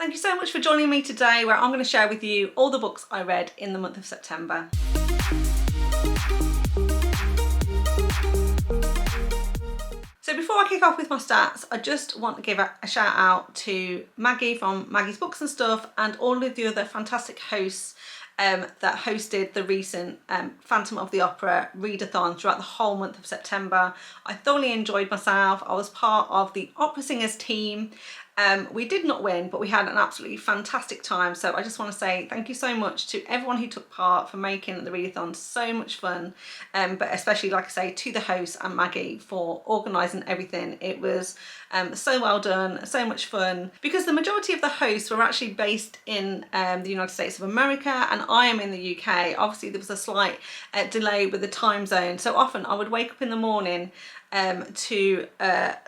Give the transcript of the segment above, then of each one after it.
Thank you so much for joining me today, where I'm going to share with you all the books I read in the month of September. So before I kick off with my stats, I just want to give a shout out to Maggie from Maggie's Books and Stuff and all of the other fantastic hosts that hosted the recent Phantom of the Opera readathon throughout the whole month of September. I thoroughly enjoyed myself. I was part of the opera singers team. We did not win, but we had an absolutely fantastic time. So I just want to say thank you so much to everyone who took part for making the readathon so much fun. But especially, like I say, to the hosts and Maggie for organising everything. It was so well done, so much fun. Because the majority of the hosts were actually based in the United States of America, and I am in the UK. Obviously, there was a slight delay with the time zone. So often I would wake up in the morning to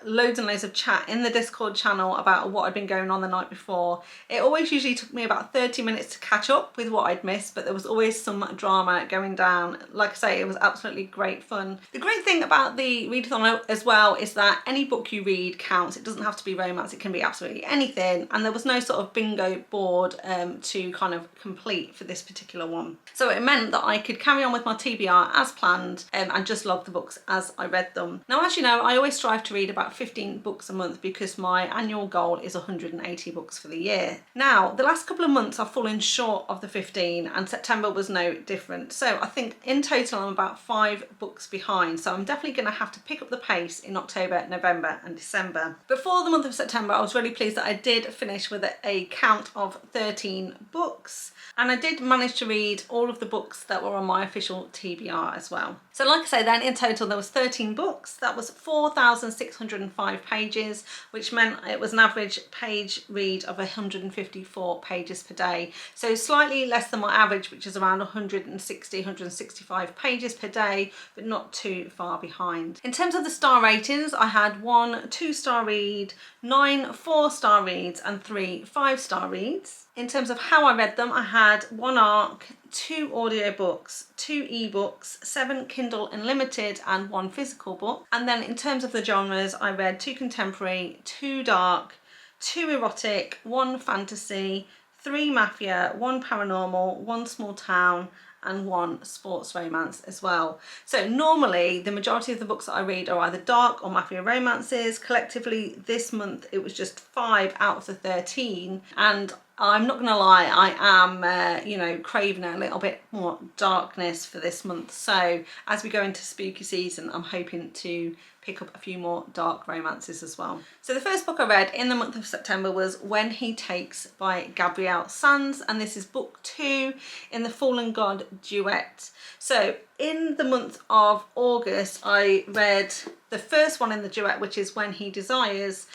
loads and loads of chat in the Discord channel about what had been going on the night before. It always usually took me about 30 minutes to catch up with what I'd missed, but there was always some drama going down. Like I say, it was absolutely great fun. The great thing about the readathon as well is that any book you read counts. It doesn't have to be romance, it can be absolutely anything, and there was no sort of bingo board to kind of complete for this particular one. So it meant that I could carry on with my TBR as planned and just log the books as I read them. Now, as you know, I always strive to read about 15 books a month because my annual goal is 180 books for the year. Now, the last couple of months I've fallen short of the 15 and September was no different. So I think in total I'm about 5 books behind. So I'm definitely going to have to pick up the pace in October, November and December. But for the month of September, I was really pleased that I did finish with a count of 13 books. And I did manage to read all of the books that were on my official TBR as well. So like I say then, in total there was 13 books. That was 4,605 pages, which meant it was an average page read of 154 pages per day. So slightly less than my average, which is around 160, 165 pages per day, but not too far behind. In terms of the star ratings, I had 1 2-star read, 9 4-star reads and 3 5-star reads. In terms of how I read them, I had 1 ARC, 2 audiobooks, 2 ebooks, 7 Kindle Unlimited and 1 physical book. And then in terms of the genres, I read 2 contemporary, 2 dark, 2 erotic, 1 fantasy, 3 mafia, 1 paranormal, 1 small town and 1 sports romance as well. So normally the majority of the books that I read are either dark or mafia romances. Collectively this month it was just 5 out of the 13, and I'm not gonna lie, I am you know, craving a little bit more darkness for this month. So as we go into spooky season, I'm hoping to pick up a few more dark romances as well. So the first book I read in the month of September was When He Takes by Gabrielle Sands, and this is book 2 in the Fallen God duet. So in the month of August I read the first one in the duet, which is When He Desires,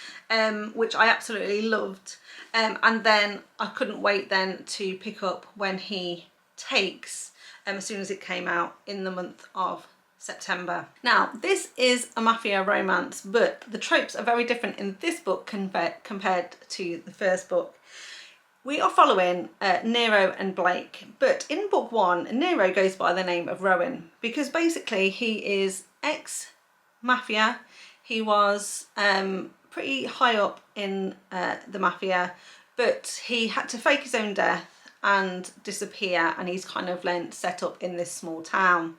which I absolutely loved. And then I couldn't wait then to pick up When He Takes as soon as it came out in the month of September. Now, this is a mafia romance, but the tropes are very different in this book compared to the first book. We are following Nero and Blake, but in book 1, Nero goes by the name of Rowan because basically he is ex-mafia. He was pretty high up in the mafia, but he had to fake his own death and disappear, and he's kind of set up in this small town.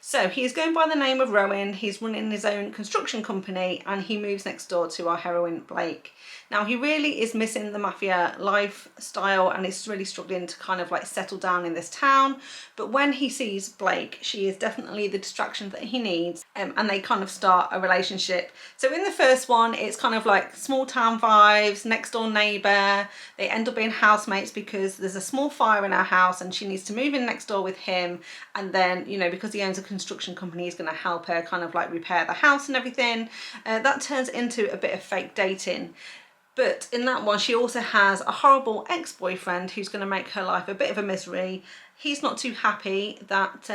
So he's going by the name of Rowan, he's running his own construction company, and he moves next door to our heroine Blake. Now he really is missing the mafia lifestyle and is really struggling to kind of settle down in this town, but when he sees Blake, she is definitely the distraction that he needs, and they kind of start a relationship. So in the first one it's kind of like small town vibes, next door neighbour, they end up being housemates because there's a small fire in her house and she needs to move in next door with him, and then, you know, because he owns a construction company, he's going to help her kind of repair the house and everything. That turns into a bit of fake dating. But in that one, she also has a horrible ex-boyfriend who's going to make her life a bit of a misery. He's not too happy that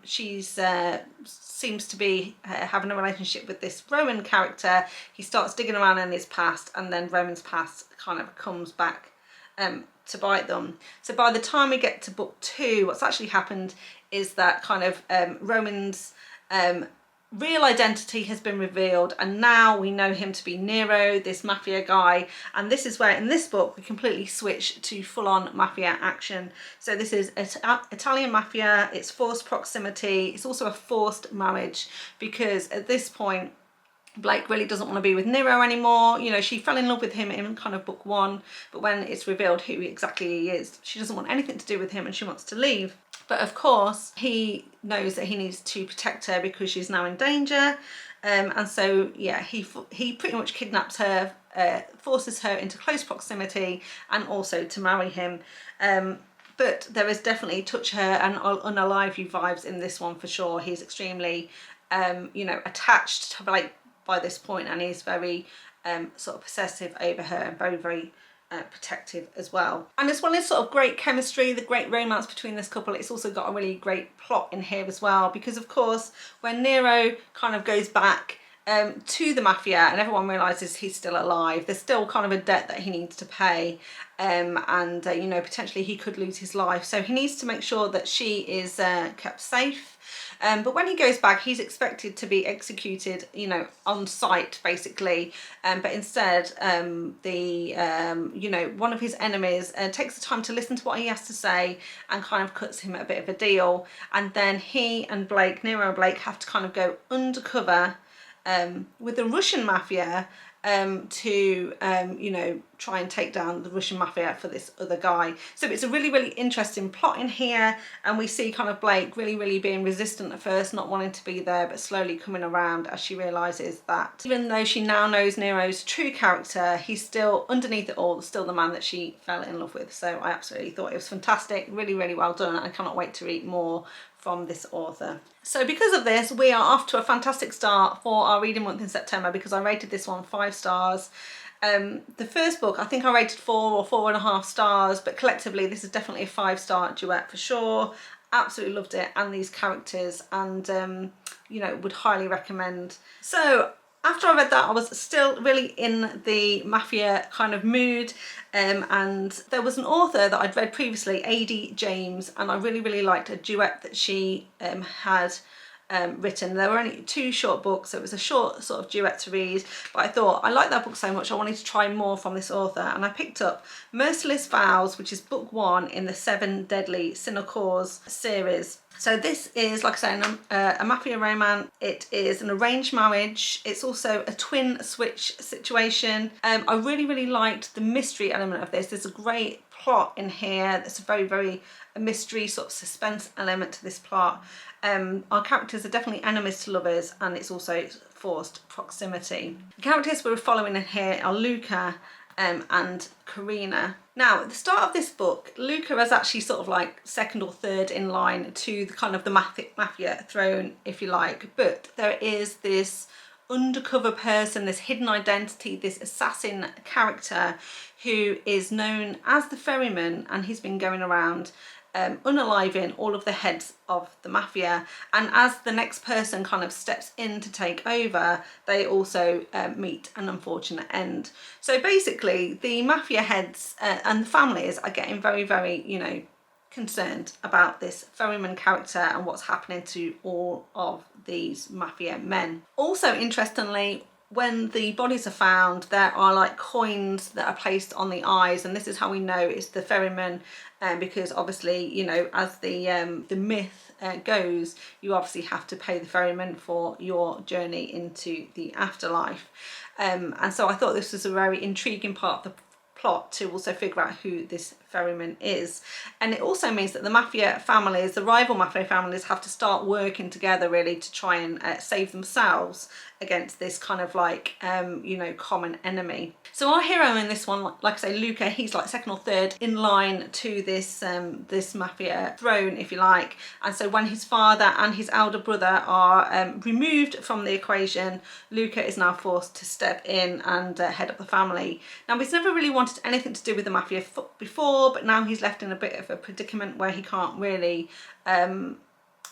she's seems to be having a relationship with this Rowan character. He starts digging around in his past, and then Rowan's past kind of comes back to bite them. So by the time we get to book 2, what's actually happened is that kind of Rowan's real identity has been revealed, and now we know him to be Nero, this mafia guy. And this is where in this book we completely switch to full-on mafia action. So this is Italian mafia, it's forced proximity, it's also a forced marriage, because at this point Blake really doesn't want to be with Nero anymore. You know, she fell in love with him in kind of book 1, but when it's revealed who exactly he is, she doesn't want anything to do with him and she wants to leave. But of course, he knows that he needs to protect her because she's now in danger. And so, yeah, he pretty much kidnaps her, forces her into close proximity, and also to marry him. But there is definitely touch her and unalive you vibes in this one for sure. He's extremely, you know, attached to Blake by this point, and he's very sort of possessive over her, and very, very protective as well. And as well as sort of great chemistry, the great romance between this couple, it's also got a really great plot in here as well, because of course when Nero kind of goes back to the mafia and everyone realizes he's still alive, there's still kind of a debt that he needs to pay, and you know, potentially he could lose his life, so he needs to make sure that she is kept safe. But when he goes back, he's expected to be executed, you know, on sight basically. But instead, you know, one of his enemies takes the time to listen to what he has to say and kind of cuts him a bit of a deal. And then he and Blake, Nero and Blake, have to kind of go undercover with the Russian mafia to you know, try and take down the Russian mafia for this other guy. So it's a really, really interesting plot in here, and we see kind of Blake really, really being resistant at first, not wanting to be there, but slowly coming around as she realizes that even though she now knows Nero's true character, he's still, underneath it all, still the man that she fell in love with. So I absolutely thought it was fantastic, really, really well done, and I cannot wait to read more from this author. So because of this, we are off to a fantastic start for our reading month in September, because I rated this one 5 stars. The first book I think I rated 4 or 4.5 stars, but collectively this is definitely a 5-star duet for sure. Absolutely loved it, and these characters, and you know, would highly recommend. So after I read that, I was still really in the mafia kind of mood, and there was an author that I'd read previously, Aidee James, and I really, really liked a duet that she had written. There were only 2 short books, so it was a short sort of duet to read, but I thought I liked that book so much I wanted to try more from this author, and I picked up Merciless Vows, which is book 1 in the 7 Deadly Sinecures series. So this is, like I say, a mafia romance. It is an arranged marriage. It's also a twin switch situation. I really, really liked the mystery element of this. There's a great plot in here. There's a very, very mystery sort of suspense element to this plot. Our characters are definitely enemies to lovers, and it's also forced proximity. The characters we're following in here are Luca and Karina. Now, at the start of this book, Luca is actually sort of like 2nd or 3rd in line to the kind of the mafia throne, if you like, but there is this undercover person, this hidden identity, this assassin character who is known as the Ferryman, and he's been going around unaliving all of the heads of the mafia, and as the next person kind of steps in to take over, they also meet an unfortunate end. So basically the mafia heads and the families are getting very, very, you know, concerned about this Ferryman character and what's happening to all of these mafia men. Also, interestingly, when the bodies are found, there are like coins that are placed on the eyes, and this is how we know it's the Ferryman, because obviously, you know, as the myth goes, you obviously have to pay the Ferryman for your journey into the afterlife. And so I thought this was a very intriguing part of the plot to also figure out who this Ferryman is. And it also means that the mafia families, the rival mafia families, have to start working together really to try and save themselves against this kind of like you know, common enemy. So our hero in this one, like I say, Luca, he's like 2nd or 3rd in line to this this mafia throne, if you like. And so when his father and his elder brother are removed from the equation, Luca is now forced to step in and head up the family. Now, he's never really wanted anything to do with the mafia before, but now he's left in a bit of a predicament where he can't really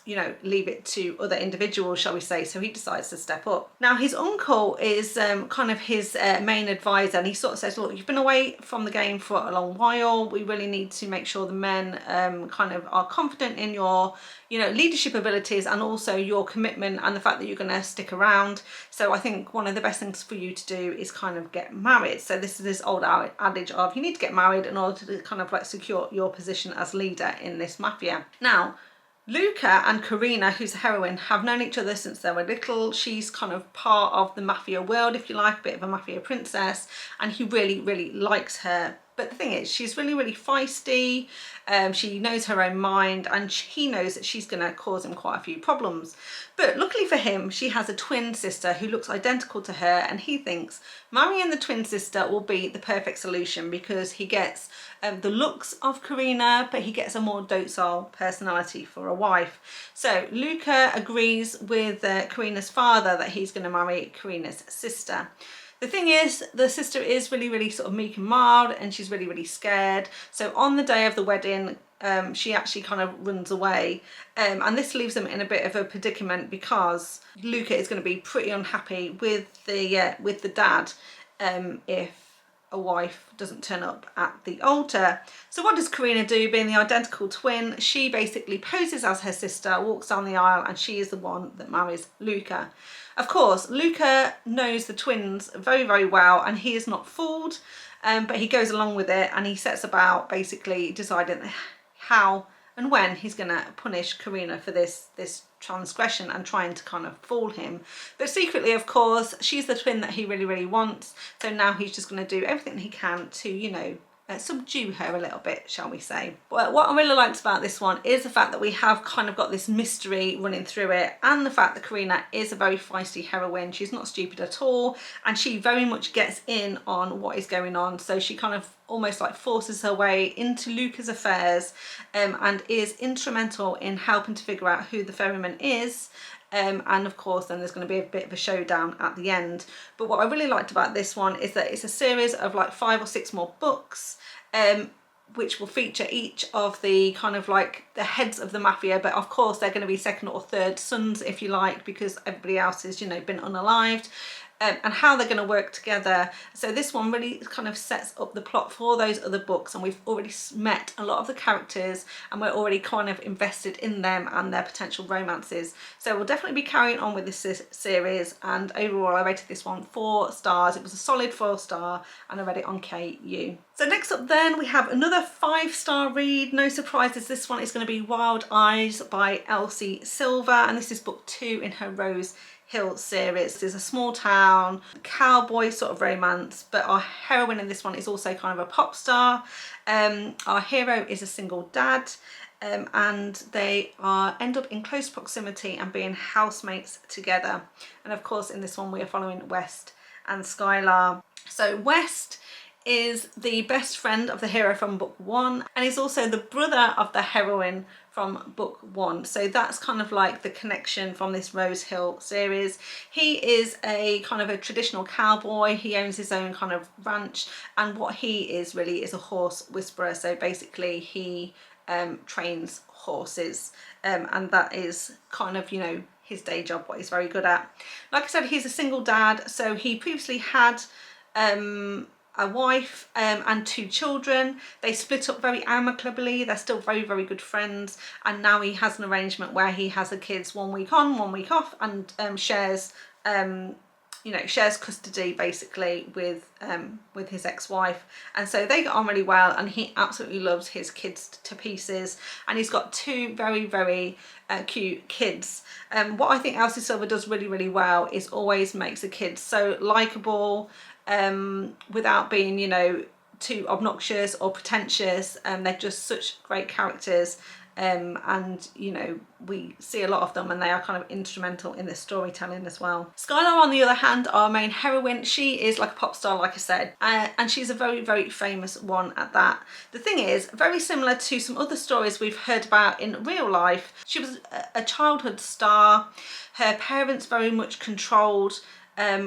you know, leave it to other individuals, shall we say. So he decides to step up. Now his uncle is kind of his main advisor, and he sort of says, look, you've been away from the game for a long while. We really need to make sure the men kind of are confident in your, you know, leadership abilities and also your commitment and the fact that you're going to stick around. So I think one of the best things for you to do is kind of get married. So this is this old adage of you need to get married in order to kind of like secure your position as leader in this mafia. Now Luca and Karina, who's the heroine, have known each other since they were little. She's kind of part of the mafia world, if you like, a bit of a mafia princess, and he really, really likes her. But the thing is, she's really, really feisty. She knows her own mind, and he knows that she's going to cause him quite a few problems. But luckily for him, she has a twin sister who looks identical to her, and he thinks marrying the twin sister will be the perfect solution because he gets the looks of Karina, but he gets a more docile personality for a wife. So Luca agrees with Karina's father that he's going to marry Karina's sister. The thing is, the sister is really, really sort of meek and mild, and she's really, really scared. So on the day of the wedding, she actually kind of runs away. And this leaves them in a bit of a predicament because Luca is going to be pretty unhappy with the dad if a wife doesn't turn up at the altar. So what does Karina do? Being the identical twin, she basically poses as her sister, walks down the aisle, and she is the one that marries Luca. Of course, Luca knows the twins very, very well, and he is not fooled, but he goes along with it, and he sets about basically deciding how and when he's going to punish Karina for this transgression and trying to kind of fool him. But secretly, of course, she's the twin that he really, really wants. So now he's just going to do everything he can to, you know, subdue her a little bit, shall we say. But what I really liked about this one is the fact that we have kind of got this mystery running through it, and the fact that Karina is a very feisty heroine. She's not stupid at all, and she very much gets in on what is going on. So she kind of almost like forces her way into Luca's affairs and is instrumental in helping to figure out who the ferryman is. And of course then there's going to be a bit of a showdown at the end. But what I really liked about this one is that it's a series of like 5 or 6 more books which will feature each of the kind of like the heads of the mafia, but of course they're going to be second or third sons, if you like, because everybody else has, you know, been unalived. And how they're going to work together. So this one really kind of sets up the plot for those other books, and we've already met a lot of the characters and we're already kind of invested in them and their potential romances. So we'll definitely be carrying on with this series, and overall I rated this one 4 stars. It was a solid 4-star, and I read it on KU. So next up then we have another 5-star read. No surprises, this one is going to be Wild Eyes by Elsie Silver, and this is book 2 in her Rose Hill series. There's a small town cowboy sort of romance, but our heroine in this one is also kind of a pop star. Our hero is a single dad, and they end up in close proximity and being housemates together. And of course in this one we are following West and Skylar. So West is the best friend of the hero from book 1, and he's also the brother of the heroine from book 1. So that's kind of like the connection from this Rose Hill series. He is a kind of a traditional cowboy. He owns his own kind of ranch, and what he is really is a horse whisperer. So basically he trains horses, and that is kind of, you know, his day job, what he's very good at. Like I said, he's a single dad, so he previously had a wife and 2 children. They split up very amicably. They're still very, very good friends, and now he has an arrangement where he has the kids 1 week on, 1 week off, and shares shares custody basically with his ex-wife. And so they get on really well, and he absolutely loves his kids to pieces, and he's got 2 very, very cute kids. What I think Elsie Silver does really, really well is always makes the kids so likable, without being, you know, too obnoxious or pretentious. They're just such great characters, and you know, we see a lot of them, and they are kind of instrumental in the storytelling as well. Skylar, on the other hand, our main heroine, she is like a pop star, like I said, and she's a very, very famous one at that. The thing is, very similar to some other stories we've heard about in real life, she was a childhood star. Her parents very much controlled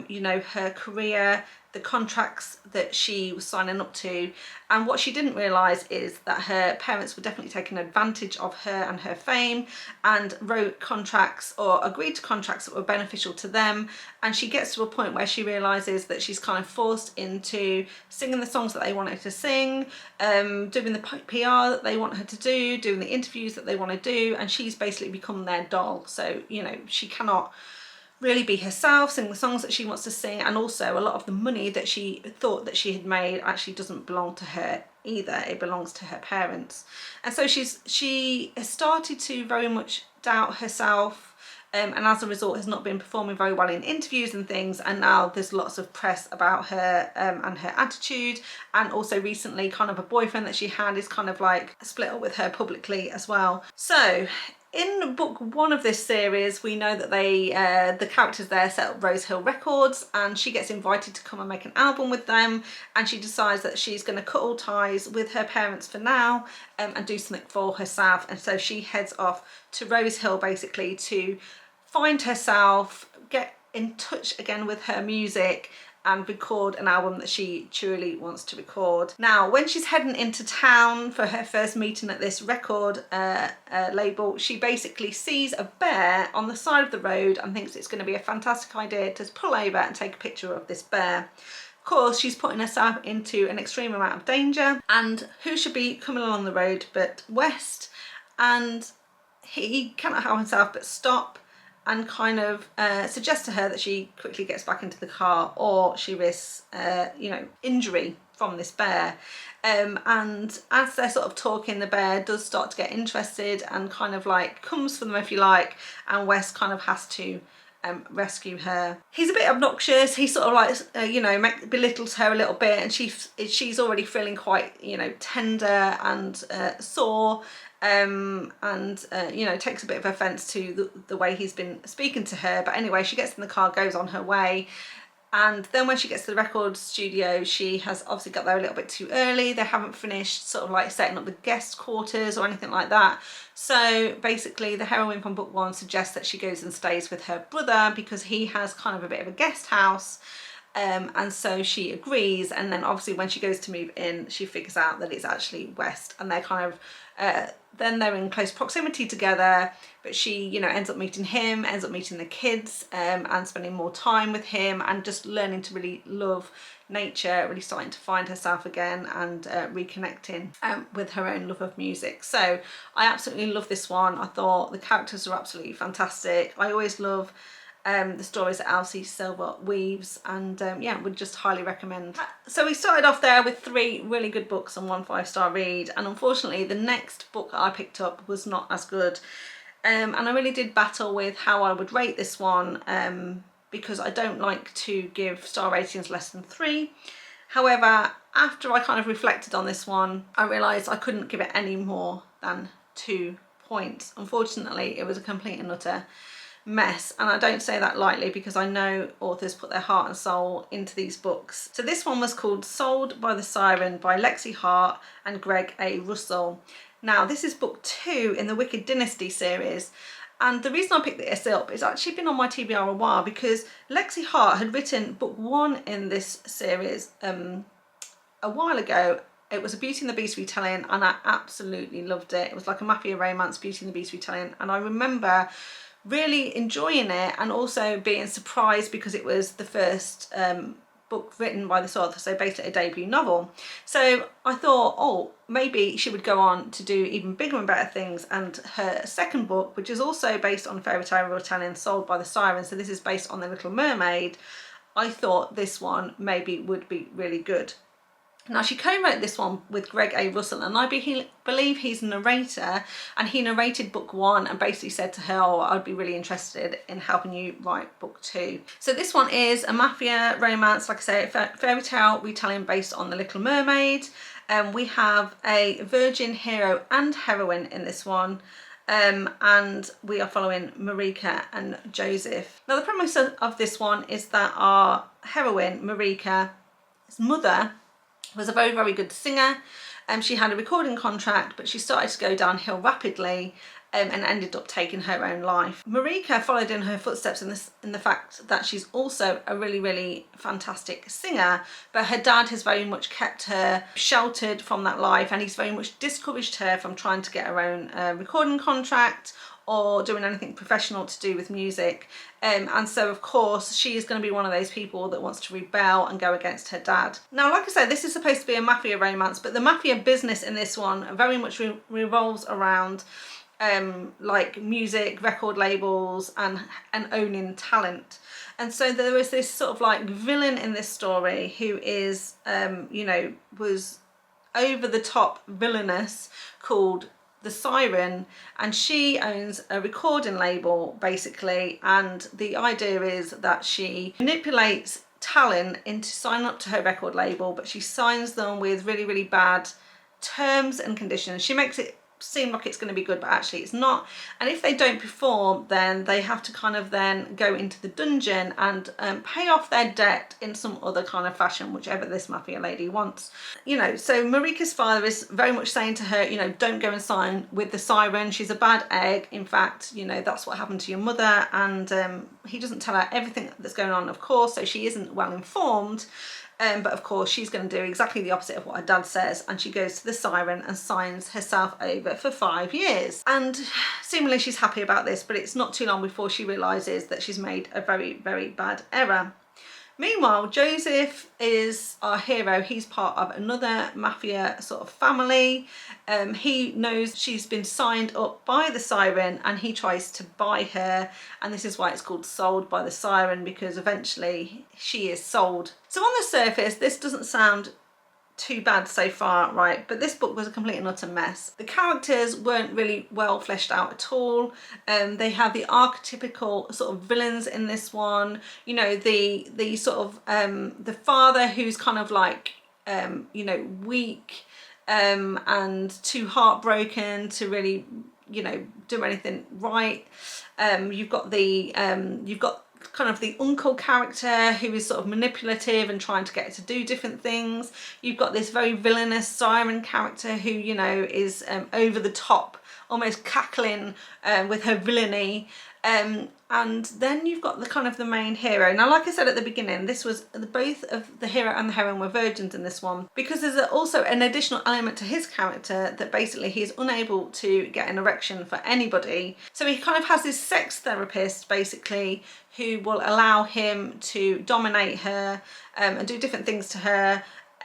you know, her career, the contracts that she was signing up to. And what she didn't realise is that her parents were definitely taking advantage of her and her fame, and wrote contracts or agreed to contracts that were beneficial to them. And she gets to a point where she realises that she's kind of forced into singing the songs that they want her to sing, doing the PR that they want her to do, doing the interviews that they want to do, and she's basically become their doll. So, you know, she cannot really be herself, sing the songs that she wants to sing, and also a lot of the money that she thought that she had made actually doesn't belong to her either. It belongs to her parents. And so she has started to very much doubt herself, and as a result has not been performing very well in interviews and things, and now there's lots of press about her and her attitude. And also recently kind of a boyfriend that she had is kind of like split up with her publicly as well. So in book 1 of this series, we know that the characters there set up Rose Hill Records, and she gets invited to come and make an album with them, and she decides that she's going to cut all ties with her parents for now, and do something for herself. And so she heads off to Rose Hill basically to find herself, get in touch again with her music, and record an album that she truly wants to record. Now, when she's heading into town for her first meeting at this record label, she basically sees a bear on the side of the road and thinks it's going to be a fantastic idea to pull over and take a picture of this bear. Of course, she's putting herself into an extreme amount of danger, and who should be coming along the road but West, and he cannot help himself but stop and kind of suggest to her that she quickly gets back into the car, or she risks, you know, injury from this bear. And as they're sort of talking, the bear does start to get interested and kind of like comes for them, if you like, and Wes kind of has to rescue her. He's a bit obnoxious. He sort of like, you know, belittles her a little bit, and she's already feeling quite, you know, tender and sore. You know, takes a bit of offence to the way he's been speaking to her. But anyway, she gets in the car, goes on her way. And then when she gets to the record studio, she has obviously got there a little bit too early. They haven't finished sort of like setting up the guest quarters or anything like that. So basically the heroine from book 1 suggests that she goes and stays with her brother because he has kind of a bit of a guest house. And so she agrees, and then obviously when she goes to move in, she figures out that it's actually West, and they're kind of then they're in close proximity together. But she, you know, ends up meeting him, ends up meeting the kids, and spending more time with him, and just learning to really love nature, really starting to find herself again, and reconnecting with her own love of music. So I absolutely love this one. I thought the characters are absolutely fantastic. I always love the stories that Elsie Silver weaves, and yeah, would just highly recommend. So we started off there with 3 really good books and 1 5-star read, and unfortunately the next book that I picked up was not as good, and I really did battle with how I would rate this one, because I don't like to give star ratings less than 3. However, after I kind of reflected on this one, I realised I couldn't give it any more than 2 points. Unfortunately, it was a complete and utter mess, and I don't say that lightly because I know authors put their heart and soul into these books. So this one was called Sold by the Siren by Lexi Hart and Greg A. Russell. Now this is book 2 in the Wicked Dynasty series, and the reason I picked this up is actually been on my TBR a while, because Lexi Hart had written book 1 in this series a while ago. It was a Beauty and the Beast retelling, and I absolutely loved it. It was like a mafia romance Beauty and the Beast retelling, and I remember really enjoying it, and also being surprised because it was the first book written by this author, so basically a debut novel. So I thought, oh, maybe she would go on to do even bigger and better things, and her second book, which is also based on fairy tale retelling, Sold by the Siren, so this is based on The Little Mermaid, I thought this one maybe would be really good. Now she co-wrote this one with Greg A. Russell, and I believe he's a narrator, and he narrated book 1 and basically said to her, oh, I'd be really interested in helping you write book 2. So this one is a mafia romance, like I say, fairy tale retelling based on The Little Mermaid. We have a virgin hero and heroine in this one. And we are following Marika and Joseph. Now the premise of this one is that our heroine, Marika's mother, was a very, very good singer. She had a recording contract, but she started to go downhill rapidly, and ended up taking her own life. Marika followed in her footsteps in the fact that she's also a really, really fantastic singer, but her dad has very much kept her sheltered from that life, and he's very much discouraged her from trying to get her own recording contract or doing anything professional to do with music. And so of course she is going to be one of those people that wants to rebel and go against her dad. Now, like I said, this is supposed to be a mafia romance, but the mafia business in this one very much revolves around like music, record labels, and owning talent. And so there is this sort of like villain in this story who is you know, was over the top villainous, called the Siren, and she owns a recording label basically, and the idea is that she manipulates talent into signing up to her record label, but she signs them with really, really bad terms and conditions. She makes it seem like it's going to be good, but actually it's not. And if they don't perform, then they have to kind of then go into the dungeon and pay off their debt in some other kind of fashion, whichever this mafia lady wants. You know, so Marika's father is very much saying to her, you know, don't go and sign with the Siren. She's a bad egg. In fact, you know, that's what happened to your mother. And he doesn't tell her everything that's going on, of course, so she isn't well informed. But of course she's going to do exactly the opposite of what her dad says, and she goes to the Siren and signs herself over for 5 years. And seemingly she's happy about this, but it's not too long before she realises that she's made a very, very bad error. Meanwhile, Joseph is our hero. He's part of another mafia sort of family. He knows she's been signed up by the Siren, and he tries to buy her, and this is why it's called Sold by the Siren, because eventually she is sold. So on the surface, this doesn't sound too bad so far, right? But this book was a complete and utter mess. The characters weren't really well fleshed out at all. They have the archetypical sort of villains in this one. You know, the sort of the father who's kind of like you know, weak and too heartbroken to really, you know, do anything right. You've got kind of the uncle character who is sort of manipulative and trying to get her to do different things. You've got this very villainous Siren character who, you know, is over the top, almost cackling with her villainy. And then you've got the kind of the main hero. Now, like I said at the beginning, this was both of the hero and the heroine were virgins in this one, because there's also an additional element to his character that basically he's unable to get an erection for anybody. So he kind of has this sex therapist basically who will allow him to dominate her and do different things to her,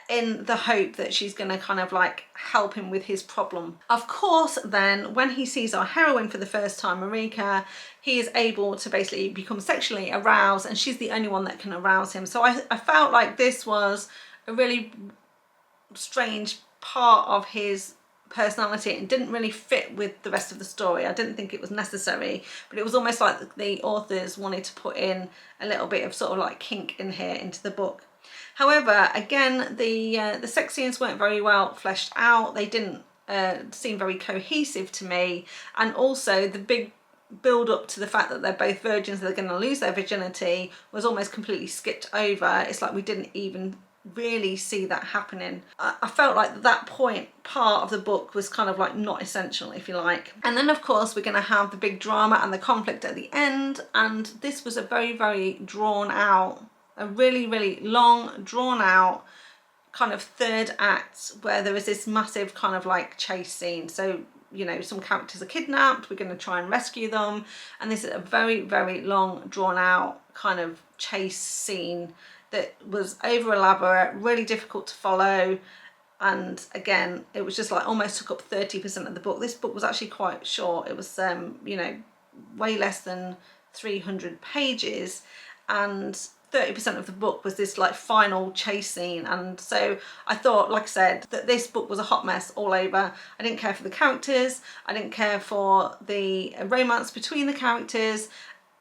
in the hope that she's going to kind of like help him with his problem. Of course, then when he sees our heroine for the first time, Marika, he is able to basically become sexually aroused, and she's the only one that can arouse him. So I felt like this was a really strange part of his personality and didn't really fit with the rest of the story. I didn't think it was necessary, but it was almost like the authors wanted to put in a little bit of sort of like kink in here into the book. However, again, the sex scenes weren't very well fleshed out. They didn't seem very cohesive to me, and also the big build up to the fact that they're both virgins, they're going to lose their virginity, was almost completely skipped over. It's like we didn't even really see that happening. I felt like that part of the book was kind of like not essential, if you like. And then of course we're going to have the big drama and the conflict at the end, and this was a very, very drawn out, a really, really long drawn out kind of third act where there is this massive kind of like chase scene. So, you know, some characters are kidnapped, we're going to try and rescue them, and this is a very, very long drawn out kind of chase scene that was over elaborate, really difficult to follow, and again it was just like almost took up 30% of the book. This book was actually quite short. It was you know, way less than 300 pages, and 30% of the book was this like final chase scene. And so I thought, like I said, that this book was a hot mess all over. I didn't care for the characters, I didn't care for the romance between the characters.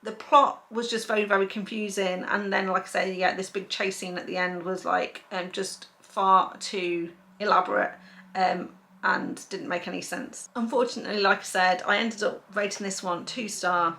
The plot was just very, very confusing, and then like I say, yeah, this big chase scene at the end was like just far too elaborate and didn't make any sense. Unfortunately, like I said, I ended up rating this one 2-star.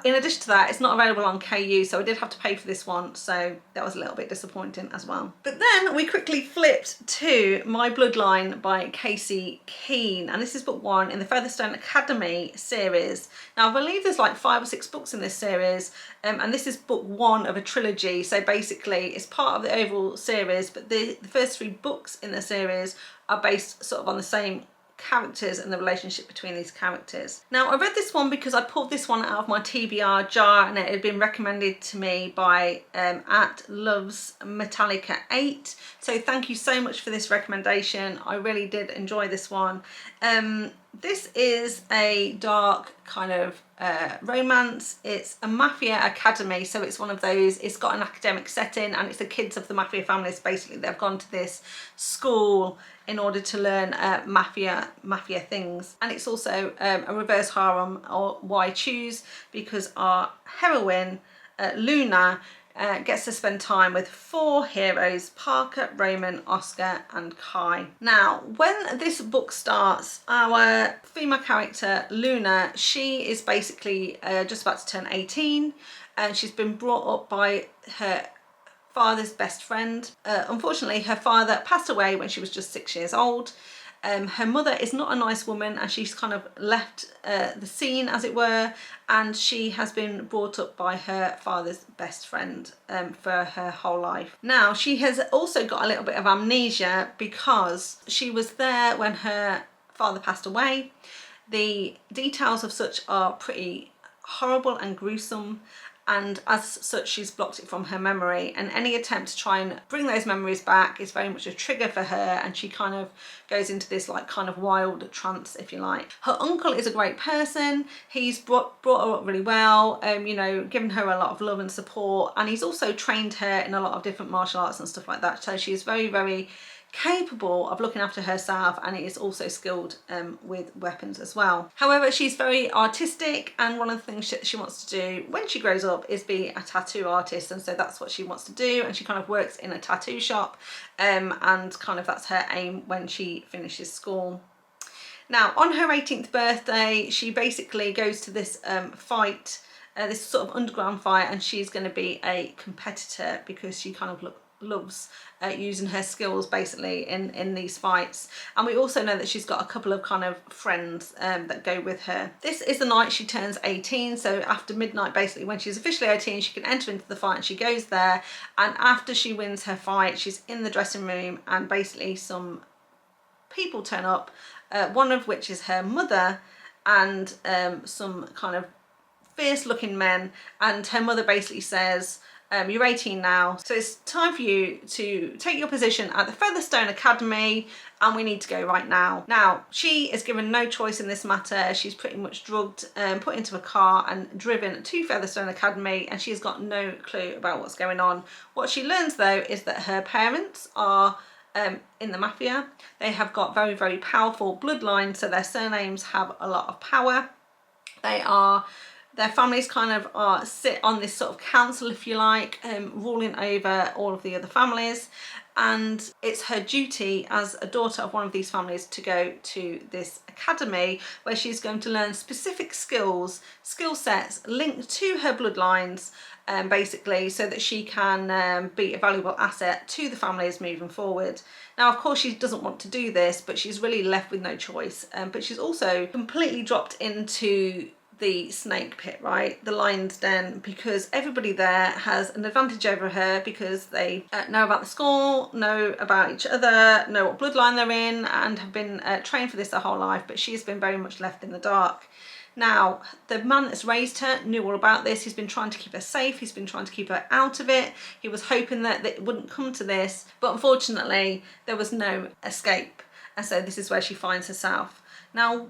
in addition to that, it's not available on KU, so I did have to pay for this one, so that was a little bit disappointing as well. But then we quickly flipped to My Bloodline by K C Kean, and this is book 1 in the Featherstone Academy series. Now I believe there's like 5 or 6 books in this series, and this is book 1 of a trilogy, so basically it's part of the overall series, but the first 3 books in the series are based sort of on the same characters and the relationship between these characters. Now I read this one because I pulled this one out of my TBR jar, and it had been recommended to me by at Loves Metallica 8, so thank you so much for this recommendation. I really did enjoy this one. This is a dark kind of romance. It's a mafia academy, so it's one of those, it's got an academic setting and it's the kids of the mafia families. Basically they've gone to this school in order to learn mafia things, and it's also a reverse harem, or why choose, because our heroine Luna gets to spend time with 4 heroes: Parker, Roman, Oscar and Kai. Now when this book starts, our female character Luna, she is basically just about to turn 18, and she's been brought up by her father's best friend. Unfortunately her father passed away when she was just 6 years old. Her mother is not a nice woman, and she's kind of left the scene, as it were, and she has been brought up by her father's best friend for her whole life. Now she has also got a little bit of amnesia because she was there when her father passed away. The details of such are pretty horrible and gruesome, and as such she's blocked it from her memory, and any attempt to try and bring those memories back is very much a trigger for her, and she kind of goes into this like kind of wild trance, if you like. Her uncle is a great person. He's brought her up really well, you know, given her a lot of love and support, and he's also trained her in a lot of different martial arts and stuff like that, so she's very, very capable of looking after herself, and is also skilled with weapons as well. However, she's very artistic, and one of the things she wants to do when she grows up is be a tattoo artist, and so that's what she wants to do, and she kind of works in a tattoo shop, and kind of that's her aim when she finishes school. Now on her 18th birthday she basically goes to this fight, this sort of underground fight, and she's going to be a competitor because she kind of loves using her skills basically in these fights. And we also know that she's got a couple of kind of friends that go with her. This is the night she turns 18, so after midnight basically, when she's officially 18, she can enter into the fight, and she goes there, and after she wins her fight she's in the dressing room, and basically some people turn up, one of which is her mother, and some kind of fierce looking men, and her mother basically says, you're 18 now, so it's time for you to take your position at the Featherstone Academy, and we need to go right now. Now she is given no choice in this matter. She's pretty much drugged, put into a car and driven to Featherstone Academy, and she's got no clue about what's going on. What she learns though is that her parents are in the mafia. They have got very, very powerful bloodlines, so their surnames have a lot of power. Their families kind of sit on this sort of council, if you like, ruling over all of the other families, and it's her duty as a daughter of one of these families to go to this academy where she's going to learn specific skill sets linked to her bloodlines, basically, so that she can be a valuable asset to the families moving forward. Now of course she doesn't want to do this, but she's really left with no choice, but she's also completely dropped into the snake pit, right, the lion's den, because everybody there has an advantage over her because they know about the school, know about each other, know what bloodline they're in, and have been trained for this their whole life, but she's been very much left in the dark. Now the man that's raised her knew all about this. He's been trying to keep her safe, he's been trying to keep her out of it. He was hoping that it wouldn't come to this, but unfortunately there was no escape, and so this is where she finds herself. Now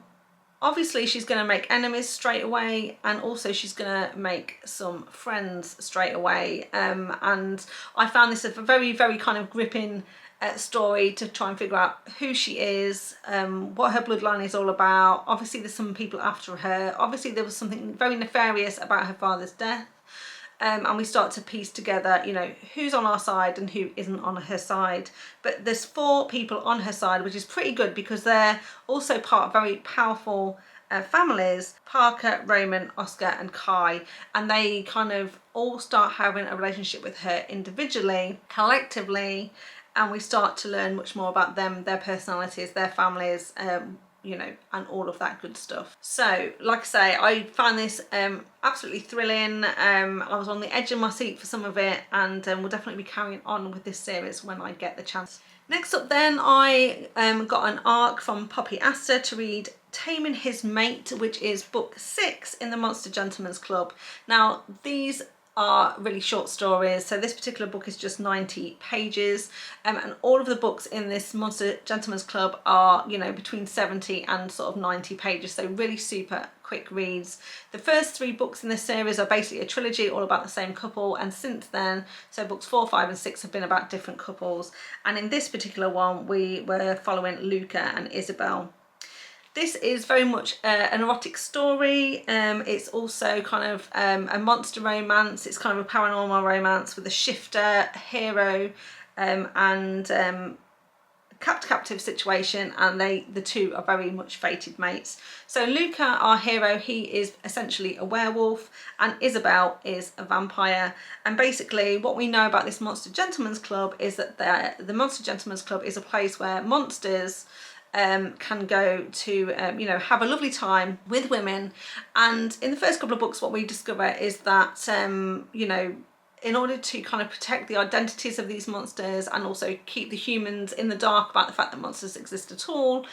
obviously she's going to make enemies straight away, and also she's going to make some friends straight away, and I found this a very, very kind of gripping story to try and figure out who she is, what her bloodline is all about. Obviously there's some people after her, obviously there was something very nefarious about her father's death, and we start to piece together, you know, who's on our side and who isn't on her side. But there's 4 people on her side, which is pretty good because they're also part of very powerful families, Parker, Roman, Oscar and Kai, and they kind of all start having a relationship with her individually, collectively, and we start to learn much more about them, their personalities, their families, you know, and all of that good stuff. So like I say, I found this absolutely thrilling. I was on the edge of my seat for some of it, and we'll definitely be carrying on with this series when I get the chance. Next up then, I got an arc from Poppy Aster to read Taming His Mate, which is book 6 in the Monster Gentleman's Club. Now these are really short stories, so this particular book is just 90 pages, and all of the books in this Monster Gentleman's Club are, you know, between 70 and sort of 90 pages, so really super quick reads. The first 3 books in this series are basically a trilogy all about the same couple, and since then, so books 4, 5 and 6 have been about different couples, and in this particular one we were following Luca and Isabel. This is very much an erotic story. It's also kind of a monster romance. It's kind of a paranormal romance with a shifter, a hero, and captive situation, and the two are very much fated mates. So Luca, our hero, he is essentially a werewolf, and Isabel is a vampire. And basically what we know about this Monster Gentleman's Club is that the Monster Gentleman's Club is a place where monsters can go to, you know, have a lovely time with women. And in the first couple of books, what we discover is that, you know, in order to kind of protect the identities of these monsters and also keep the humans in the dark about the fact that monsters exist at all,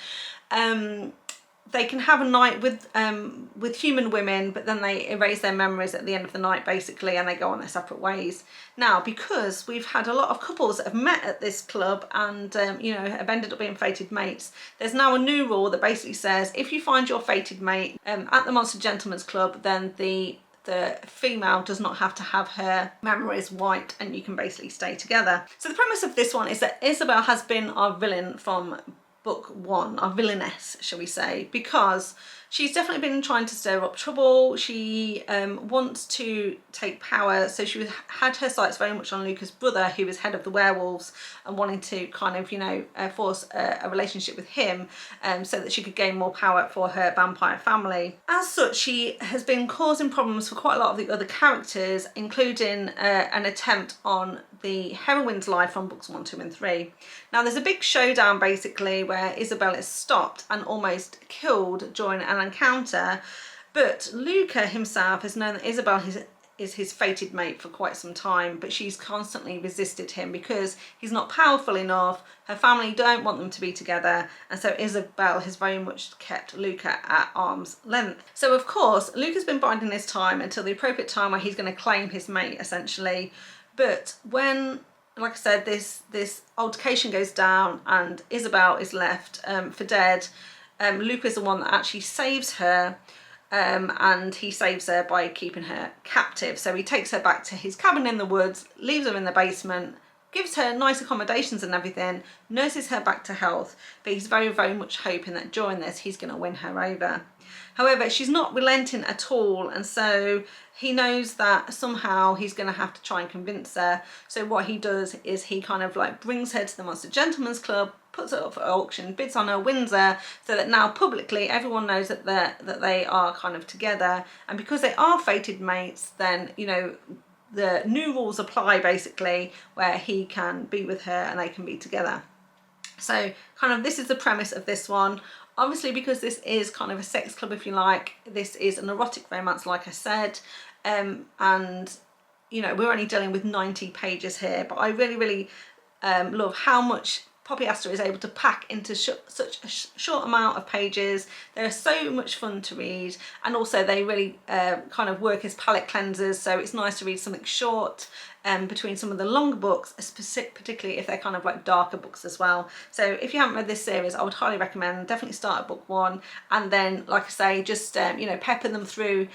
they can have a night with human women, but then they erase their memories at the end of the night basically, and they go on their separate ways. Now, because we've had a lot of couples that have met at this club and you know, have ended up being fated mates, there's now a new rule that basically says if you find your fated mate at the Monster Gentleman's Club, then the female does not have to have her memories wiped, and you can basically stay together. So the premise of this one is that Isabel has been our villain from book 1, our villainess, shall we say, because she's definitely been trying to stir up trouble. She wants to take power, so she had her sights very much on Luca's brother, who is head of the werewolves, and wanting to kind of, you know, force a relationship with him so that she could gain more power for her vampire family. As such, she has been causing problems for quite a lot of the other characters, including an attempt on the heroine's life from books 1, 2 and 3. Now there's a big showdown basically where Isabel is stopped and almost killed during an encounter, but Luca himself has known that Isabel is his fated mate for quite some time, but she's constantly resisted him because he's not powerful enough. Her family don't want them to be together, and so Isabel has very much kept Luca at arm's length. So of course Luca's been biding his time until the appropriate time where he's going to claim his mate essentially. But when, like I said, this altercation goes down and Isabel is left for dead, Luca's the one that actually saves her, and he saves her by keeping her captive. So he takes her back to his cabin in the woods, leaves her in the basement, gives her nice accommodations and everything, nurses her back to health, but he's very, very much hoping that during this he's going to win her over. However, she's not relenting at all, and so he knows that somehow he's going to have to try and convince her. So what he does is he kind of like brings her to the Monster Gentleman's Club, puts her up for auction, bids on her, wins her, so that now publicly everyone knows that they are kind of together. And because they are fated mates, then, you know, the new rules apply basically, where he can be with her and they can be together. So kind of this is the premise of this one. Obviously, because this is kind of a sex club, if you like, this is an erotic romance, like I said, and you know, we're only dealing with 90 pages here, but I really, really love how much Poppy Aster is able to pack into such a short amount of pages. They're so much fun to read, and also they really kind of work as palette cleansers, so it's nice to read something short between some of the longer books, particularly if they're kind of like darker books as well. So if you haven't read this series, I would highly recommend definitely start at book 1, and then, like I say, just you know, pepper them through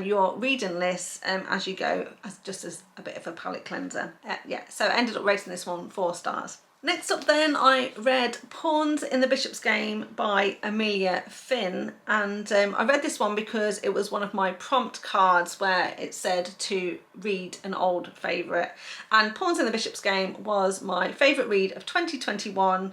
your reading list as you go, just as a bit of a palette cleanser. Yeah, so I ended up rating this one 4 stars. Next up then, I read Pawns in the Bishop's Game by Emilia Finn, and I read this one because it was one of my prompt cards where it said to read an old favourite, and Pawns in the Bishop's Game was my favourite read of 2021.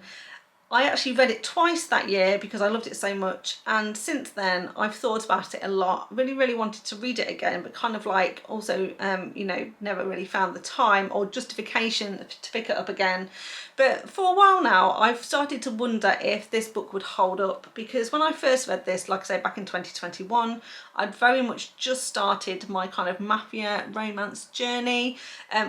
I actually read it twice that year because I loved it so much, and since then I've thought about it a lot. Really wanted to read it again, but kind of like also you know, never really found the time or justification to pick it up again. But for a while now I've started to wonder if this book would hold up, because when I first read this, like I say, back in 2021, I'd very much just started my kind of mafia romance journey,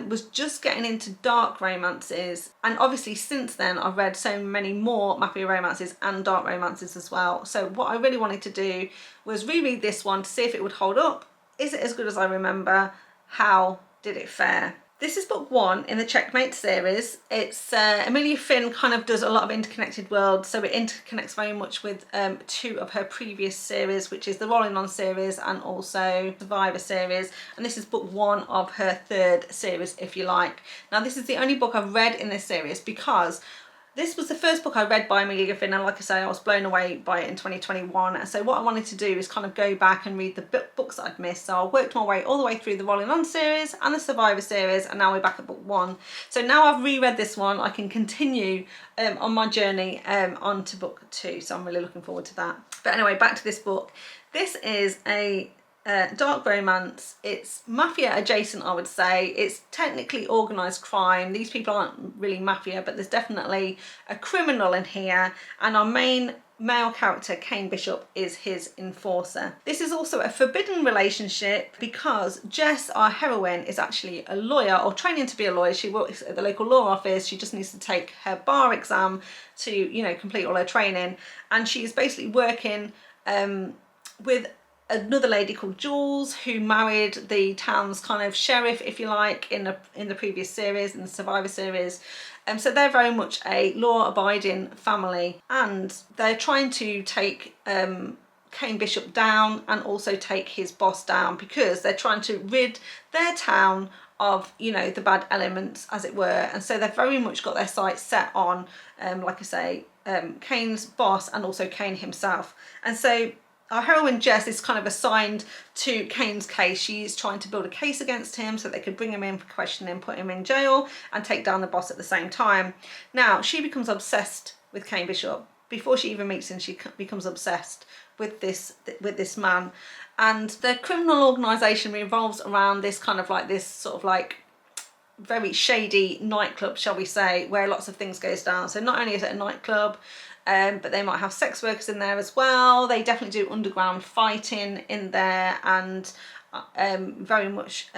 was just getting into dark romances, and obviously since then I've read so many more mafia romances and dark romances as well. So what I really wanted to do was reread this one to see if it would hold up. Is it as good as I remember? How did it fare? This is book 1 in the Checkmate series. It's Emilia Finn kind of does a lot of interconnected worlds, so it interconnects very much with 2 of her previous series, which is the Rolling On series and also Survivor series, and this is book 1 of her 3rd series, if you like. Now this is the only book I've read in this series because this was the first book I read by Emilia Finn, and like I say, I was blown away by it in 2021. And so what I wanted to do is kind of go back and read the books that I'd missed. So I worked my way all the way through the Rolling On series and the Survivor series, and now we're back at book 1. So now I've reread this one, I can continue on my journey on to book 2. So I'm really looking forward to that. But anyway, back to this book. This is a dark romance. It's mafia adjacent, I would say. It's technically organised crime. These people aren't really mafia, but there's definitely a criminal in here, and our main male character, Kane Bishop, is his enforcer. This is also a forbidden relationship because Jess, our heroine, is actually a lawyer, or training to be a lawyer. She works at the local law office. She just needs to take her bar exam to, you know, complete all her training, and she's basically working with another lady called Jules, who married the town's kind of sheriff, if you like, in the previous series, in the Survivor series. So they're very much a law-abiding family, and they're trying to take Kane Bishop down and also take his boss down, because they're trying to rid their town of, you know, the bad elements, as it were. And so they've very much got their sights set on, like I say, Kane's boss and also Kane himself. And so our heroine Jess is kind of assigned to Kane's case. She's trying to build a case against him so they could bring him in for questioning, put him in jail, and take down the boss at the same time. Now, she becomes obsessed with Kane Bishop. Before she even meets him, she becomes obsessed with this man. And the criminal organisation revolves around this kind of like, this sort of like very shady nightclub, shall we say, where lots of things goes down. So not only is it a nightclub, but they might have sex workers in there as well. They definitely do underground fighting in there, and very much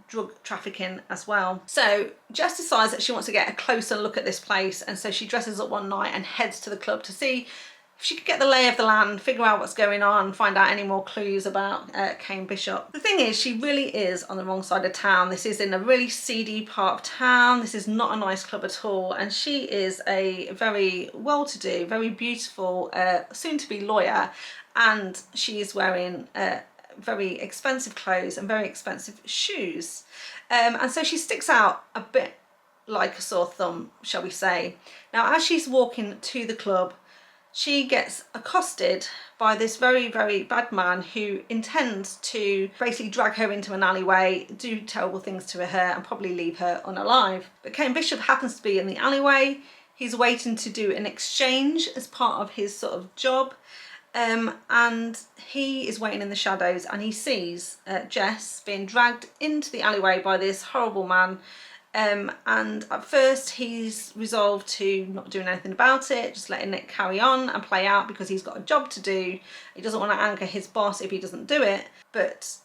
drug trafficking as well. So Jess decides that she wants to get a closer look at this place, and so she dresses up one night and heads to the club to see if she could get the lay of the land, figure out what's going on, find out any more clues about Kane Bishop. The thing is, she really is on the wrong side of town. This is in a really seedy part of town. This is not a nice club at all. And she is a very well-to-do, very beautiful, soon-to-be lawyer. And she is wearing very expensive clothes and very expensive shoes. And so she sticks out a bit like a sore thumb, shall we say. Now, as she's walking to the club, she gets accosted by this very bad man who intends to basically drag her into an alleyway, do terrible things to her, and probably leave her unalive. But Kane Bishop happens to be in the alleyway. He's waiting to do an exchange as part of his sort of job, and he is waiting in the shadows, and he sees Jess being dragged into the alleyway by this horrible man. And at first he's resolved to not doing anything about it, just letting it carry on and play out, because he's got a job to do. He doesn't want to anger his boss if he doesn't do it, but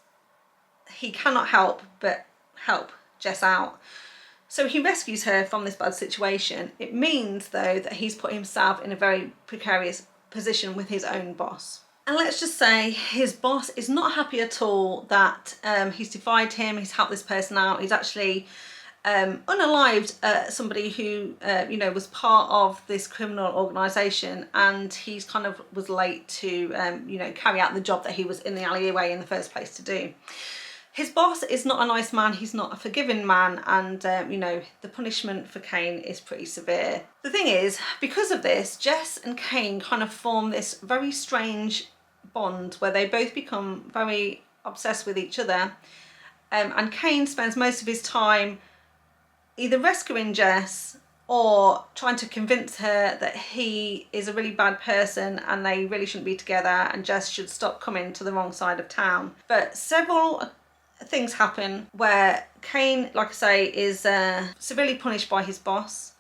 he cannot help but help Jess out. So he rescues her from this bad situation. It means, though, that he's put himself in a very precarious position with his own boss. And let's just say his boss is not happy at all that he's defied him, he's helped this person out. He's actually unalived somebody who you know, was part of this criminal organisation, and he's kind of was late to you know, carry out the job that he was in the alleyway in the first place to do. His boss is not a nice man, he's not a forgiving man, and you know, the punishment for Kane is pretty severe. The thing is, because of this, Jess and Kane kind of form this very strange bond where they both become very obsessed with each other, and Kane spends most of his time either rescuing Jess or trying to convince her that he is a really bad person and they really shouldn't be together and Jess should stop coming to the wrong side of town. But several things happen where Kean, like I say, is severely punished by his boss,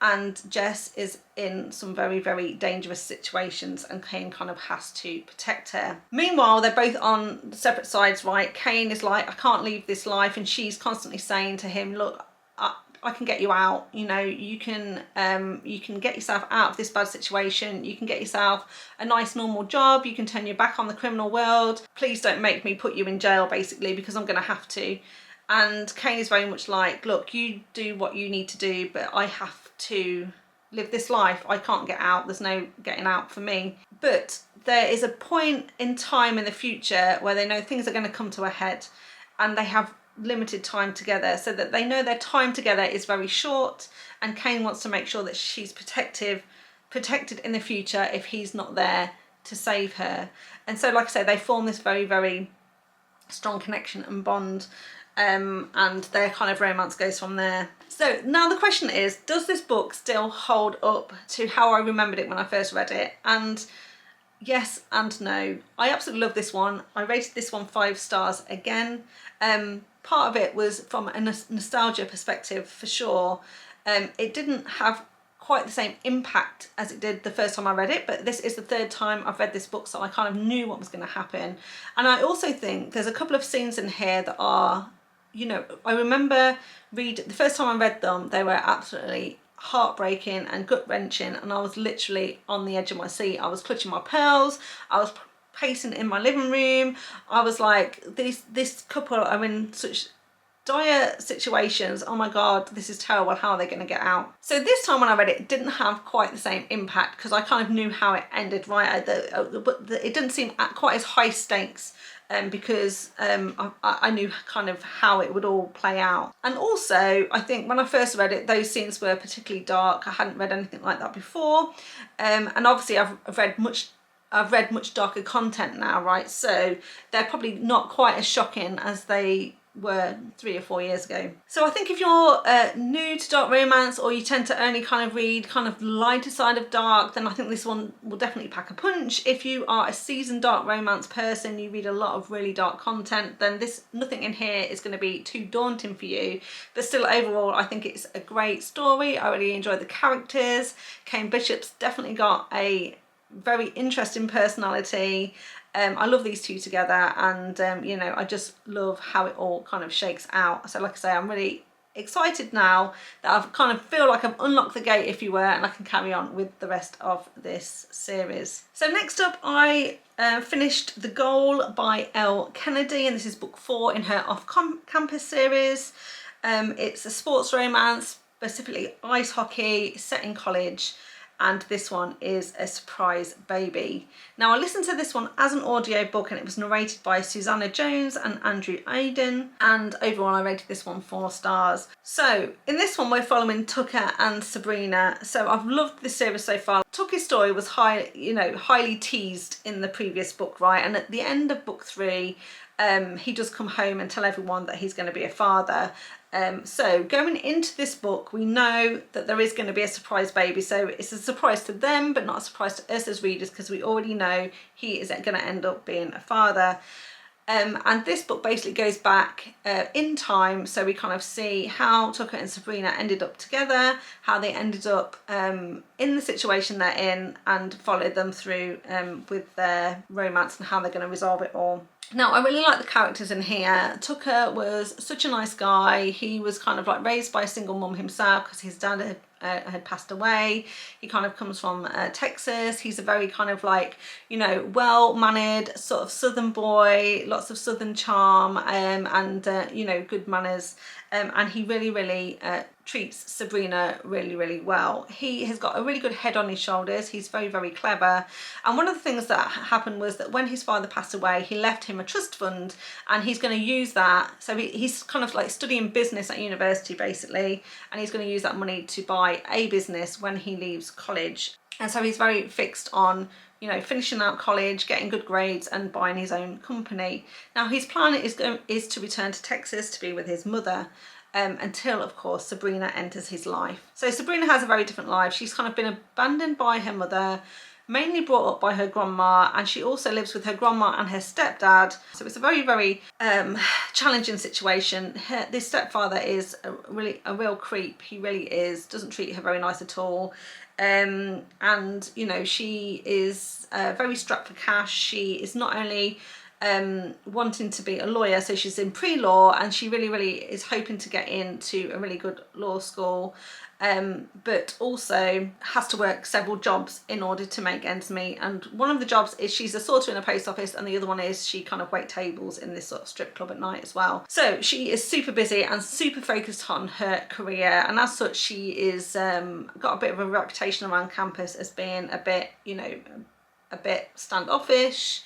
and Jess is in some very, very dangerous situations and Kean kind of has to protect her. Meanwhile, they're both on separate sides, right? Kean is like, I can't leave this life, and she's constantly saying to him, look, I can get you out, you know, you can get yourself out of this bad situation, you can get yourself a nice normal job, you can turn your back on the criminal world, please don't make me put you in jail, basically, because I'm going to have to. And Kean is very much like, look, you do what you need to do, but I have to live this life, I can't get out, there's no getting out for me. But there is a point in time in the future where they know things are going to come to a head, and they have limited time together, so that they know their time together is very short, and Kean wants to make sure that she's protected in the future if he's not there to save her. And so, like I say, they form this very, very strong connection and bond, and their kind of romance goes from there. So now the question is, does this book still hold up to how I remembered it when I first read it? And yes and no. I absolutely love this one. I rated this one 5 stars again. Part of it was from a nostalgia perspective, for sure. It didn't have quite the same impact as it did the first time I read it, but this is the 3rd time I've read this book, so I kind of knew what was going to happen. And I also think there's a couple of scenes in here that are, you know, I remember the first time I read them, they were absolutely heartbreaking and gut-wrenching, and I was literally on the edge of my seat. I was clutching my pearls, I was pacing in my living room. I was like, this couple are in such dire situations, oh my god, this is terrible, how are they going to get out? So this time when I read it, it didn't have quite the same impact, because I kind of knew how it ended, right? But it didn't seem at quite as high stakes, because I knew kind of how it would all play out. And also, I think when I first read it, those scenes were particularly dark. I hadn't read anything like that before, and obviously I've read much darker content now, right? So they're probably not quite as shocking as they were 3 or 4 years ago. So I think if you're new to dark romance, or you tend to only kind of read kind of lighter side of dark, then I think this one will definitely pack a punch. If you are a seasoned dark romance person, you read a lot of really dark content, then nothing in here is going to be too daunting for you. But still, overall, I think it's a great story. I really enjoyed the characters. Kane Bishop's definitely got a very interesting personality. I love these two together, and you know, I just love how it all kind of shakes out. So like I say, I'm really excited now that I kind of feel like I've unlocked the gate, if you were, and I can carry on with the rest of this series. So next up, I finished The Goal by Elle Kennedy, and this is book 4 in her off-campus series. It's a sports romance, specifically ice hockey, set in college. And this one is a surprise baby. Now, I listened to this one as an audiobook, and it was narrated by Susanna Jones and Andrew Aidee, and overall I rated this one 4 stars. So in this one we're following Tucker and Sabrina. So I've loved this series so far. Tucker's story was highly teased in the previous book, right? And at the end of book 3, he does come home and tell everyone that he's going to be a father. So going into this book, we know that there is going to be a surprise baby. So it's a surprise to them, but not a surprise to us as readers, because we already know he is going to end up being a father. And this book basically goes back in time, so we kind of see how Tucker and Sabrina ended up together, how they ended up in the situation they're in, and follow them through with their romance and how they're going to resolve it all. Now, I really like the characters in here. Tucker was such a nice guy. He was kind of like raised by a single mum himself, because his dad had passed away. He kind of comes from Texas. He's a very kind of like, you know, well-mannered sort of southern boy, lots of southern charm, and you know, good manners. And he really treats Sabrina really well. He has got a really good head on his shoulders. He's very clever. And one of the things that happened was that when his father passed away, he left him a trust fund, and he's going to use that. So he's kind of like studying business at university basically, and he's going to use that money to buy a business when he leaves college. And so he's very fixed on, you know, finishing out college, getting good grades, and buying his own company. Now his plan is to return to Texas to be with his mother. until of course Sabrina enters his life. So Sabrina has a very different life. She's kind of been abandoned by her mother, mainly brought up by her grandma, and she also lives with her grandma and her stepdad. So it's a very, very challenging situation. This stepfather is a real creep. He really is. Doesn't treat her very nice at all. And you know, she is very strapped for cash. She is not only wanting to be a lawyer, so she's in pre-law, and she really is hoping to get into a really good law school, but also has to work several jobs in order to make ends meet. And one of the jobs is she's a sorter in a post office, and the other one is she kind of wait tables in this sort of strip club at night as well. So she is super busy and super focused on her career, and as such she is got a bit of a reputation around campus as being a bit, you know, a bit standoffish.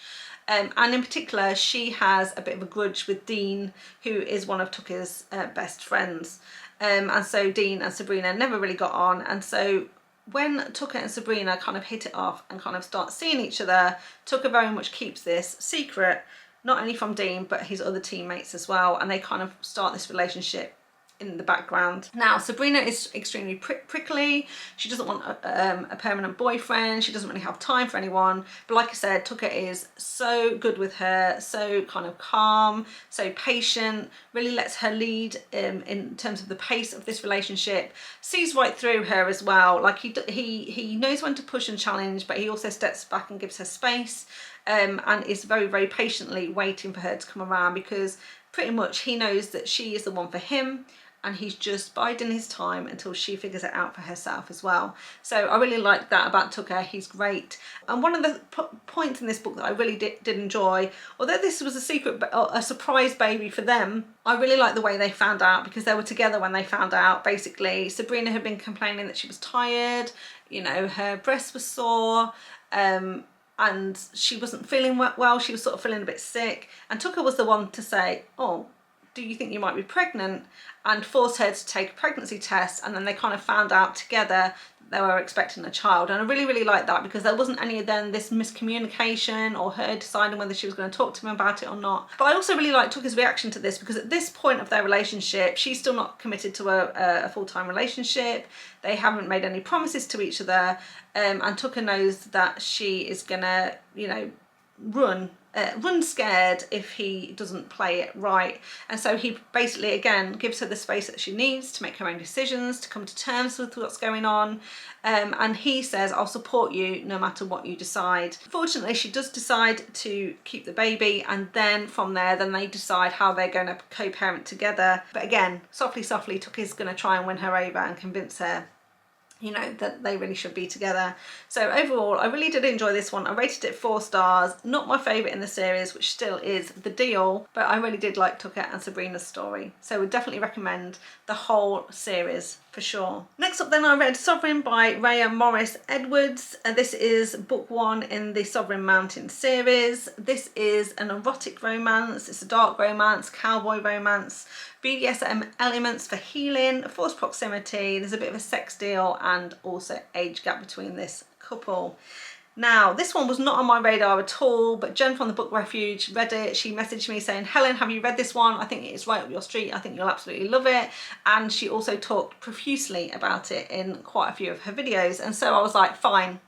And in particular, she has a bit of a grudge with Dean, who is one of Tucker's best friends. And so Dean and Sabrina never really got on. And so when Tucker and Sabrina kind of hit it off and kind of start seeing each other, Tucker very much keeps this secret, not only from Dean, but his other teammates as well. And they kind of start this relationship in the background. Now Sabrina is extremely prickly. She doesn't want a permanent boyfriend. She doesn't really have time for anyone, but like I said, Tucker is so good with her, so kind of calm, so patient, really lets her lead in terms of the pace of this relationship, sees right through her as well. Like he knows when to push and challenge, but he also steps back and gives her space, and is very patiently waiting for her to come around, because pretty much he knows that she is the one for him, and he's just biding his time until she figures it out for herself as well. So I really like that about Tucker. He's great. And one of the points in this book that I really did enjoy, although this was a secret, a surprise baby for them, I really like the way they found out, because they were together when they found out. Basically, Sabrina had been complaining that she was tired, you know, her breast was sore, and she wasn't feeling well. She was sort of feeling a bit sick, and Tucker was the one to say, oh, do you think you might be pregnant, and forced her to take a pregnancy test. And then they kind of found out together that they were expecting a child. And I really like that, because there wasn't any then this miscommunication or her deciding whether she was going to talk to him about it or not. But I also really like Tucker's reaction to this, because at this point of their relationship, she's still not committed to a full-time relationship. They haven't made any promises to each other, and Tucker knows that she is gonna, you know, run scared if he doesn't play it right. And so he basically again gives her the space that she needs to make her own decisions, to come to terms with what's going on, and he says, I'll support you no matter what you decide. Fortunately, she does decide to keep the baby, and then from there they decide how they're going to co-parent together. But again, softly Tucker's going to try and win her over and convince her, you know, that they really should be together. So overall, I really did enjoy this one. I rated it 4 stars. Not my favourite in the series, which still is The Deal, but I really did like Tucker and Sabrina's story. So would definitely recommend the whole series for sure. Next up then, I read Sovereign by Raya Morris Edwards. This is book 1 in the Sovereign Mountain series. This is an erotic romance. It's a dark romance, cowboy romance, BDSM elements for healing, forced proximity. There's a bit of a sex deal and also age gap between this couple. Now, this one was not on my radar at all, but Jen from the Book Refuge read it. She messaged me saying, Helen, have you read this one? I think it's right up your street. I think you'll absolutely love it. And she also talked profusely about it in quite a few of her videos. And so I was like, fine,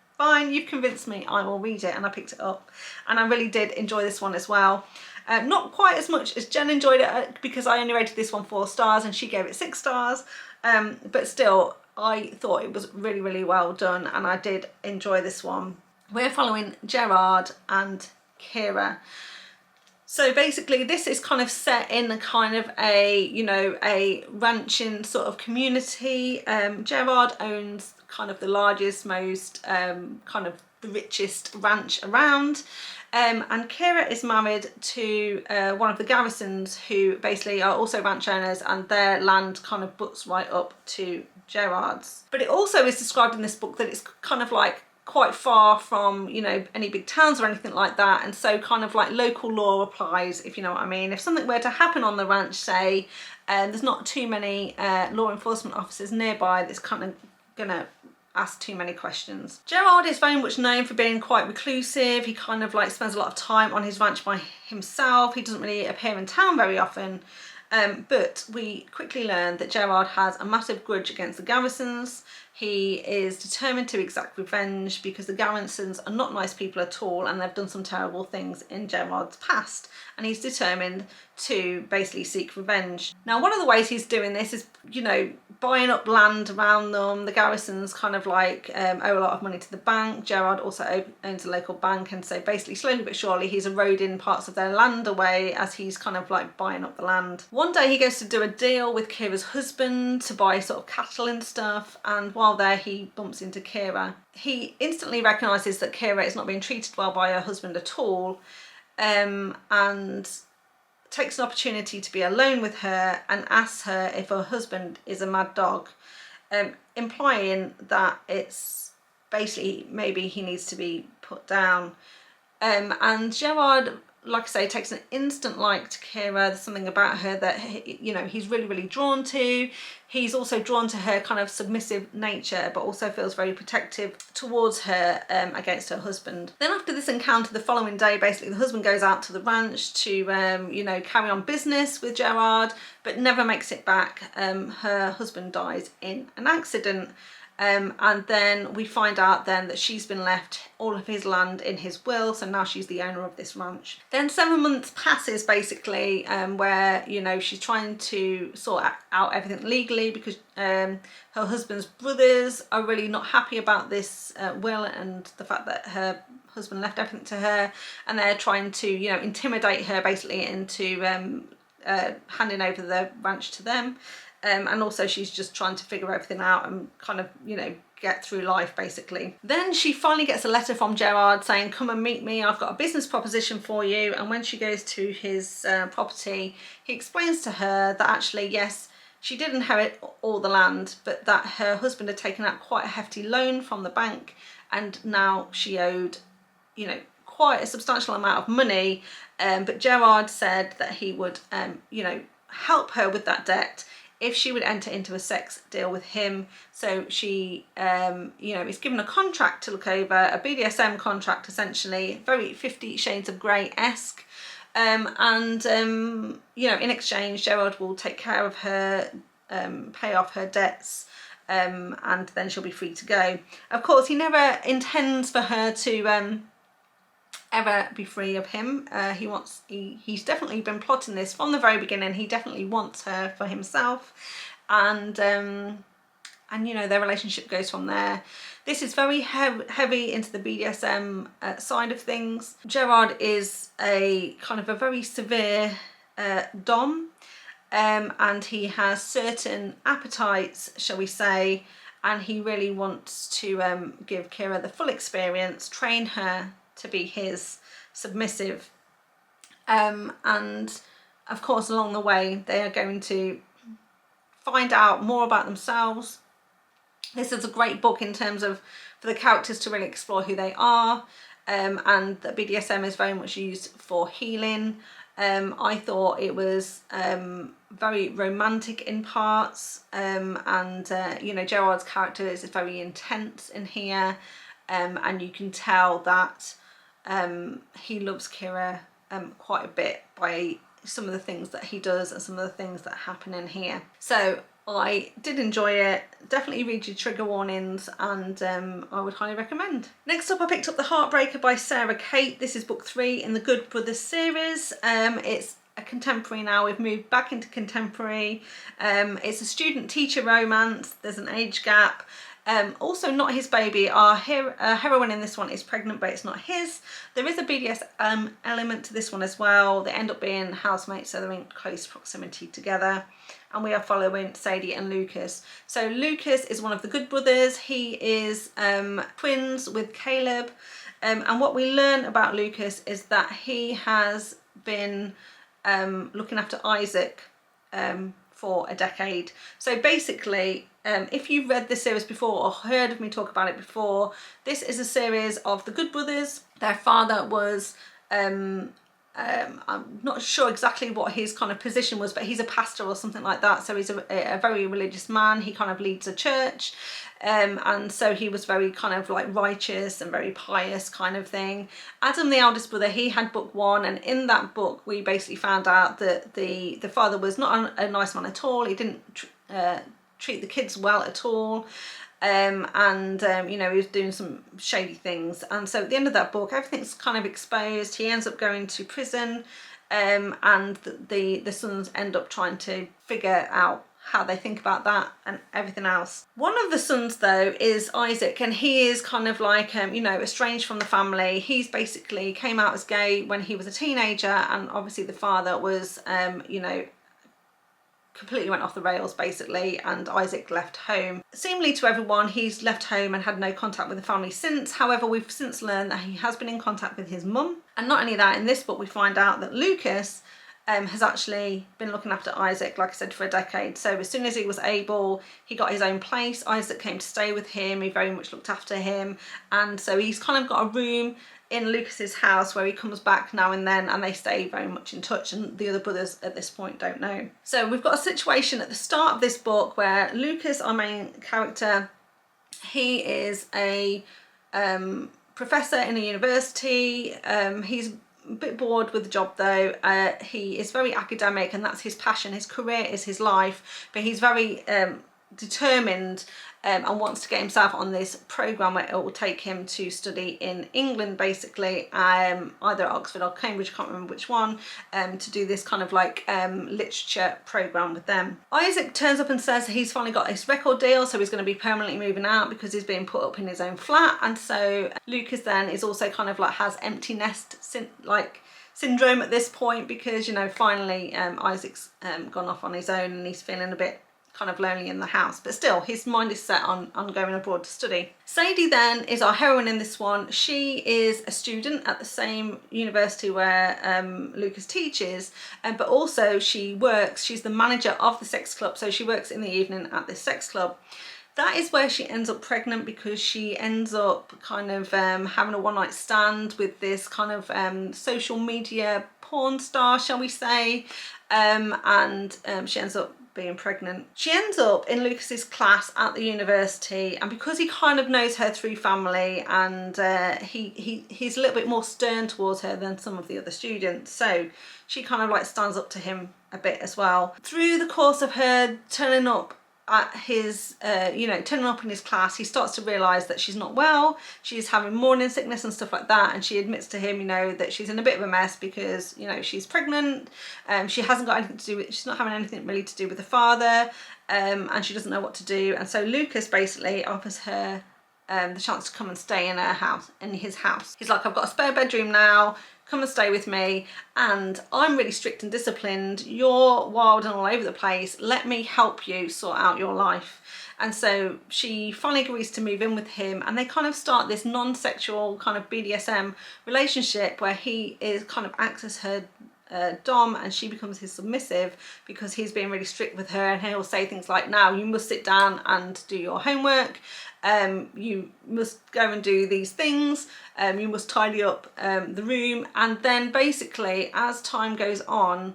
you've convinced me, I will read it. And I picked it up. And I really did enjoy this one as well. Not quite as much as Jen enjoyed it, because I only rated this one 4 stars and she gave it 6 stars. But still, I thought it was really well done, and I did enjoy this one. We're following Gerard and Kira. So basically this is kind of set in a kind of a, you know, a ranching sort of community. Gerard owns kind of the largest, most kind of the richest ranch around. And Kira is married to one of the Garrisons, who basically are also ranch owners, and their land kind of butts right up to Gerard's. But it also is described in this book that it's kind of like quite far from, you know, any big towns or anything like that, and so kind of like local law applies, if you know what I mean. If something were to happen on the ranch, say, there's not too many law enforcement officers nearby that's kind of gonna ask too many questions. Gerard is very much known for being quite reclusive. He kind of like spends a lot of time on his ranch by himself. He doesn't really appear in town very often. But we quickly learn that Gerard has a massive grudge against the Garrisons. He is determined to exact revenge because the Garrisons are not nice people at all, and they've done some terrible things in Gerard's past, and he's determined to basically seek revenge. Now, one of the ways he's doing this is, you know, buying up land around them. The Garrisons kind of like owe a lot of money to the bank. Gerard also owns a local bank, and so basically slowly but surely he's eroding parts of their land away as he's kind of like buying up the land. One day he goes to do a deal with Kira's husband to buy sort of cattle and stuff, and while there he bumps into Kira. He instantly recognises that Kira is not being treated well by her husband at all, and takes an opportunity to be alone with her and asks her if her husband is a mad dog, implying that it's basically maybe he needs to be put down. And Gerard, like I say, takes an instant like to Kira. There's something about her that, you know, he's really, really drawn to. He's also drawn to her kind of submissive nature, but also feels very protective towards her against her husband. Then after this encounter, the following day, basically the husband goes out to the ranch to, you know, carry on business with Gerard, but never makes it back. Her husband dies in an accident. And then we find out then that she's been left all of his land in his will, so now she's the owner of this ranch. Then 7 months passes basically, where, you know, she's trying to sort out everything legally because her husband's brothers are really not happy about this will and the fact that her husband left everything to her, and they're trying to, you know, intimidate her basically into handing over the ranch to them. And also she's just trying to figure everything out and kind of, you know, get through life basically. Then she finally gets a letter from Gerard saying, come and meet me, I've got a business proposition for you. And when she goes to his property, he explains to her that actually, yes, she did inherit all the land, but that her husband had taken out quite a hefty loan from the bank, and now she owed, you know, quite a substantial amount of money. But Gerard said that he would, you know, help her with that debt if she would enter into a sex deal with him. So she, you know, is given a contract to look over, a BDSM contract essentially, very 50 Shades of Grey-esque. You know, in exchange, Gerard will take care of her, pay off her debts, and then she'll be free to go. Of course, he never intends for her to ever be free of him. He's definitely been plotting this from the very beginning. He definitely wants her for himself, and you know, their relationship goes from there. This is very heavy into the BDSM side of things. Gerard is a kind of a very severe dom, and he has certain appetites, shall we say, and he really wants to give Kira the full experience, train her to be his submissive, and of course along the way they are going to find out more about themselves. This is a great book in terms of for the characters to really explore who they are, and the BDSM is very much used for healing. I thought it was very romantic in parts, and you know, Gerard's character is very intense in here, and you can tell that he loves Kira quite a bit by some of the things that he does and some of the things that happen in here. So I did enjoy it. Definitely read your trigger warnings, and I would highly recommend. Next up, I picked up The Heartbreaker by Sarah Cate. This is book 3 in the Good Brothers series. It's a contemporary now. We've moved back into contemporary. It's a student-teacher romance. There's an age gap. Also not his baby. Our heroine in this one is pregnant, but it's not his. There is a BDSM element to this one as well. They end up being housemates, so they're in close proximity together. And we are following Sadie and Lucas. So Lucas is one of the good brothers. He is twins with Caleb. And what we learn about Lucas is that he has been looking after Isaac for a decade. So basically, if you've read this series before or heard of me talk about it before, this is a series of the good brothers. Their father was I'm not sure exactly what his kind of position was, but he's a pastor or something like that. So he's a very religious man. He kind of leads a church. And so he was very kind of like righteous and very pious kind of thing. Adam, the eldest brother, he had book 1, and in that book we basically found out that the father was not a nice man at all. He didn't treat the kids well at all. You know, he was doing some shady things, and so at the end of that book everything's kind of exposed. He ends up going to prison, and the sons end up trying to figure out how they think about that and everything else. One of the sons though is Isaac, and he is kind of like you know, estranged from the family. He's basically came out as gay when he was a teenager, and obviously the father was you know, completely went off the rails basically, and Isaac left home. Seemingly to everyone, he's left home and had no contact with the family since. However, we've since learned that he has been in contact with his mum, and not only that, in this book we find out that Lucas has actually been looking after Isaac, like I said, for a decade. So as soon as he was able, he got his own place. Isaac came to stay with him. He very much looked after him, and so he's kind of got a room in Lucas's house where he comes back now and then, and they stay very much in touch, and the other brothers at this point don't know. So we've got a situation at the start of this book where Lucas, our main character, he is a professor in a university. He's a bit bored with the job though. He is very academic, and that's his passion. His career is his life, but he's very determined and wants to get himself on this program where it will take him to study in England basically, either at Oxford or Cambridge, I can't remember which one, to do this kind of like literature program with them. Isaac turns up and says he's finally got his record deal, so he's going to be permanently moving out because he's being put up in his own flat. And so Lucas then is also kind of like has empty nest syndrome at this point, because you know, finally Isaac's gone off on his own and he's feeling a bit kind of lonely in the house, but still his mind is set on going abroad to study. Sadie then is our heroine in this one. She is a student at the same university where Lucas teaches, but also she's the manager of the sex club, so she works in the evening at this sex club. That is where she ends up pregnant, because she ends up kind of having a one-night stand with this kind of social media porn star, shall we say, and she ends up being pregnant. She ends up in Lucas's class at the university, and because he kind of knows her through family, and he's a little bit more stern towards her than some of the other students, so she kind of like stands up to him a bit as well. Through the course of her turning up at his you know, turning up in his class, he starts to realize that she's not well. She's having morning sickness and stuff like that, and she admits to him, you know, that she's in a bit of a mess because, you know, she's pregnant. She hasn't got anything to do with, she's not having anything really to do with the father, and she doesn't know what to do. And so Lucas basically offers her the chance to come and stay in his house. He's like, I've got a spare bedroom now, come and stay with me, and I'm really strict and disciplined. You're wild and all over the place. Let me help you sort out your life. And so she finally agrees to move in with him, and they kind of start this non-sexual kind of BDSM relationship where he is kind of acts as her dom, and she becomes his submissive because he's being really strict with her, and he'll say things like, now you must sit down and do your homework, you must go and do these things, you must tidy up the room. And then basically as time goes on,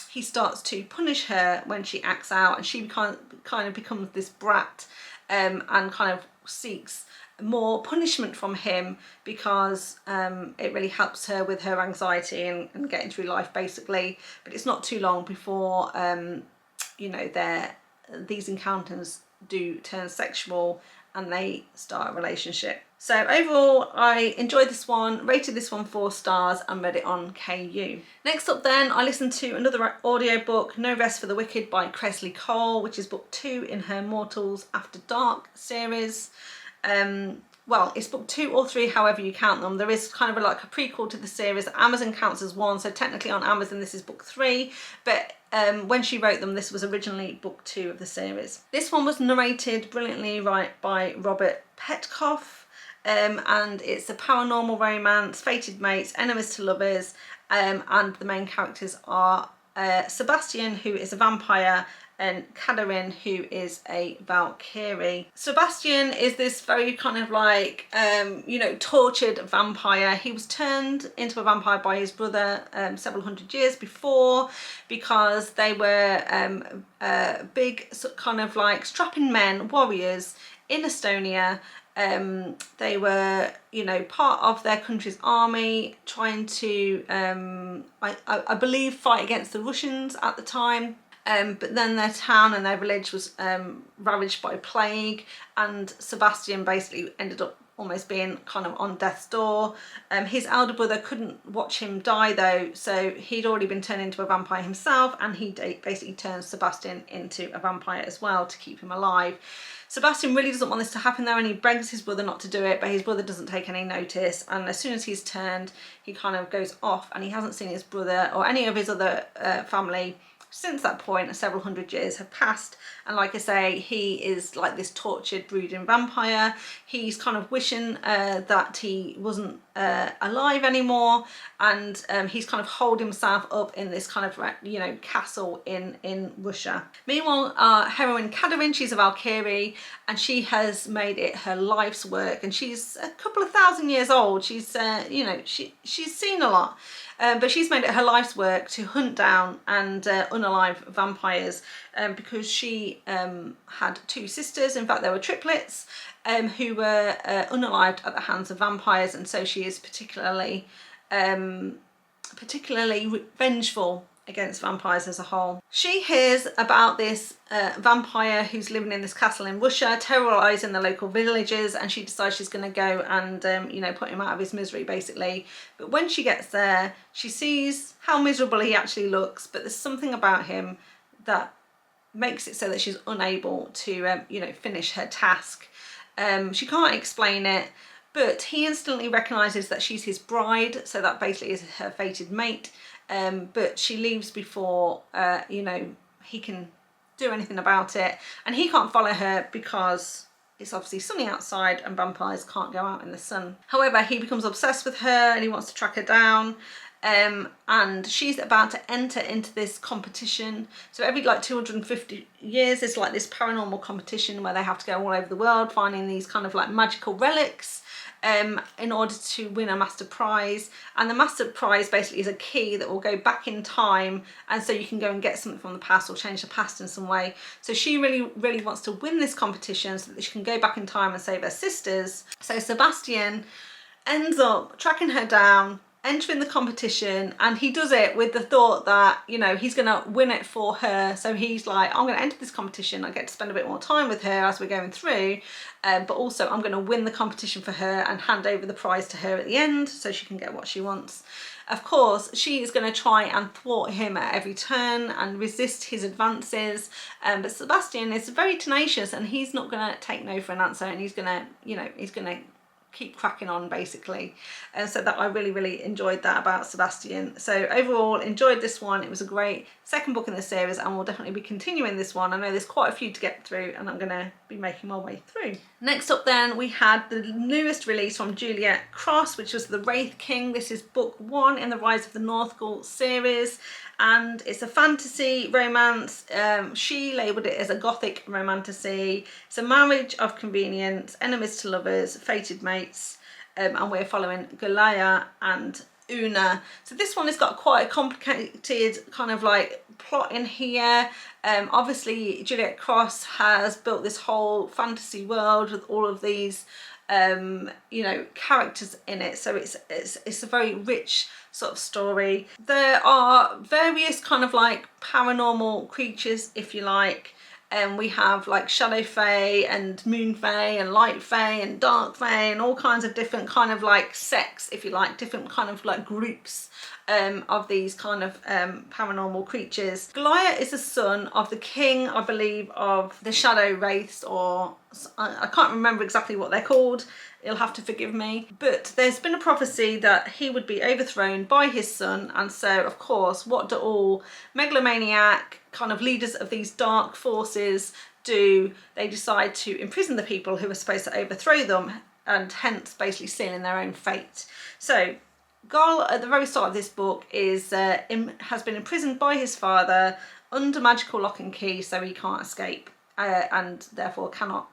he starts to punish her when she acts out, and she kind of becomes this brat, and kind of seeks more punishment from him because it really helps her with her anxiety and getting through life basically. But it's not too long before you know, these encounters do turn sexual and they start a relationship. So overall I enjoyed this one, rated this one 4 stars, and read it on KU. Next up then, I listened to another audiobook, No Rest for the Wicked by Kresley Cole, which is book 2 in her Mortals After Dark series. Well, it's book 2 or 3, however you count them. There is kind of like a prequel to the series. Amazon counts as 1, so technically on Amazon this is book 3, but when she wrote them, this was originally book 2 of the series. This one was narrated brilliantly by Robert Petkoff, and it's a paranormal romance, fated mates, enemies to lovers, and the main characters are Sebastian, who is a vampire, and Catherine, who is a Valkyrie. Sebastian is this very kind of like, you know, tortured vampire. He was turned into a vampire by his brother several hundred years before, because they were big kind of like strapping men, warriors in Estonia. They were, you know, part of their country's army, trying to, I believe, fight against the Russians at the time. But then their town and their village was ravaged by plague, and Sebastian basically ended up almost being kind of on death's door. His elder brother couldn't watch him die though, so he'd already been turned into a vampire himself, and he basically turns Sebastian into a vampire as well to keep him alive. Sebastian really doesn't want this to happen though, and he begs his brother not to do it, but his brother doesn't take any notice, and as soon as he's turned, he kind of goes off, and he hasn't seen his brother or any of his other family since that point. Several hundred years have passed, and like I say, he is like this tortured, brooding vampire. He's kind of wishing that he wasn't alive anymore, and he's kind of holed himself up in this kind of, you know, castle in Russia. Meanwhile, our heroine Catherine, she's a Valkyrie, and she has made it her life's work, and she's a couple of thousand years old. She's you know, she's seen a lot. But she's made it her life's work to hunt down and unalive vampires, because she had two sisters, in fact there were triplets, who were unalived at the hands of vampires, and so she is particularly vengeful against vampires as a whole. She hears about this vampire who's living in this castle in Russia, terrorising the local villages, and she decides she's going to go and you know, put him out of his misery basically. But when she gets there, she sees how miserable he actually looks, but there's something about him that makes it so that she's unable to you know, finish her task. She can't explain it, but he instantly recognises that she's his bride, so that basically is her fated mate. But she leaves before you know, he can do anything about it, and he can't follow her because it's obviously sunny outside and vampires can't go out in the sun. However, he becomes obsessed with her and he wants to track her down, and she's about to enter into this competition. So every like 250 years there's like this paranormal competition where they have to go all over the world finding these kind of like magical relics in order to win a master prize. And the master prize basically is a key that will go back in time, and so you can go and get something from the past or change the past in some way. So she really wants to win this competition so that she can go back in time and save her sisters. So Sebastian ends up tracking her down, entering the competition, and he does it with the thought that, you know, he's gonna win it for her. So he's like, I'm gonna enter this competition, I get to spend a bit more time with her as we're going through, but also I'm gonna win the competition for her and hand over the prize to her at the end so she can get what she wants. Of course, she is going to try and thwart him at every turn and resist his advances, but Sebastian is very tenacious, and he's not going to take no for an answer, and he's going to, you know, he's going to keep cracking on basically. And so that I really enjoyed that about Sebastian. So overall, enjoyed this one. It was a great second book in the series, and we'll definitely be continuing this one. I know there's quite a few to get through, and I'm gonna be making my way through. Next up then, we had the newest release from Juliette Cross, which was The Wraith King. This is book 1 in the Rise of the Northgul series, and it's a fantasy romance. She labelled it as a gothic romantasy. It's a marriage of convenience, enemies to lovers, fated mates, and we're following Galia and Una. So this one has got quite a complicated kind of like plot in here. Obviously Juliette Cross has built this whole fantasy world with all of these you know, characters in it, so it's a very rich sort of story. There are various kind of like paranormal creatures, if you like. We have like Shadow Fae and Moon Fae and Light Fae and Dark Fae and all kinds of different kind of like sects, if you like, different kind of like groups of these kind of paranormal creatures. Galia is the son of the king, I believe, of the Shadow Wraiths, or I can't remember exactly what they're called. You'll have to forgive me. But there's been a prophecy that he would be overthrown by his son, and so of course what do all megalomaniac kind of leaders of these dark forces do? They decide to imprison the people who are supposed to overthrow them, and hence basically sealing their own fate. So Gal at the very start of this book is has been imprisoned by his father under magical lock and key, so he can't escape. And therefore cannot,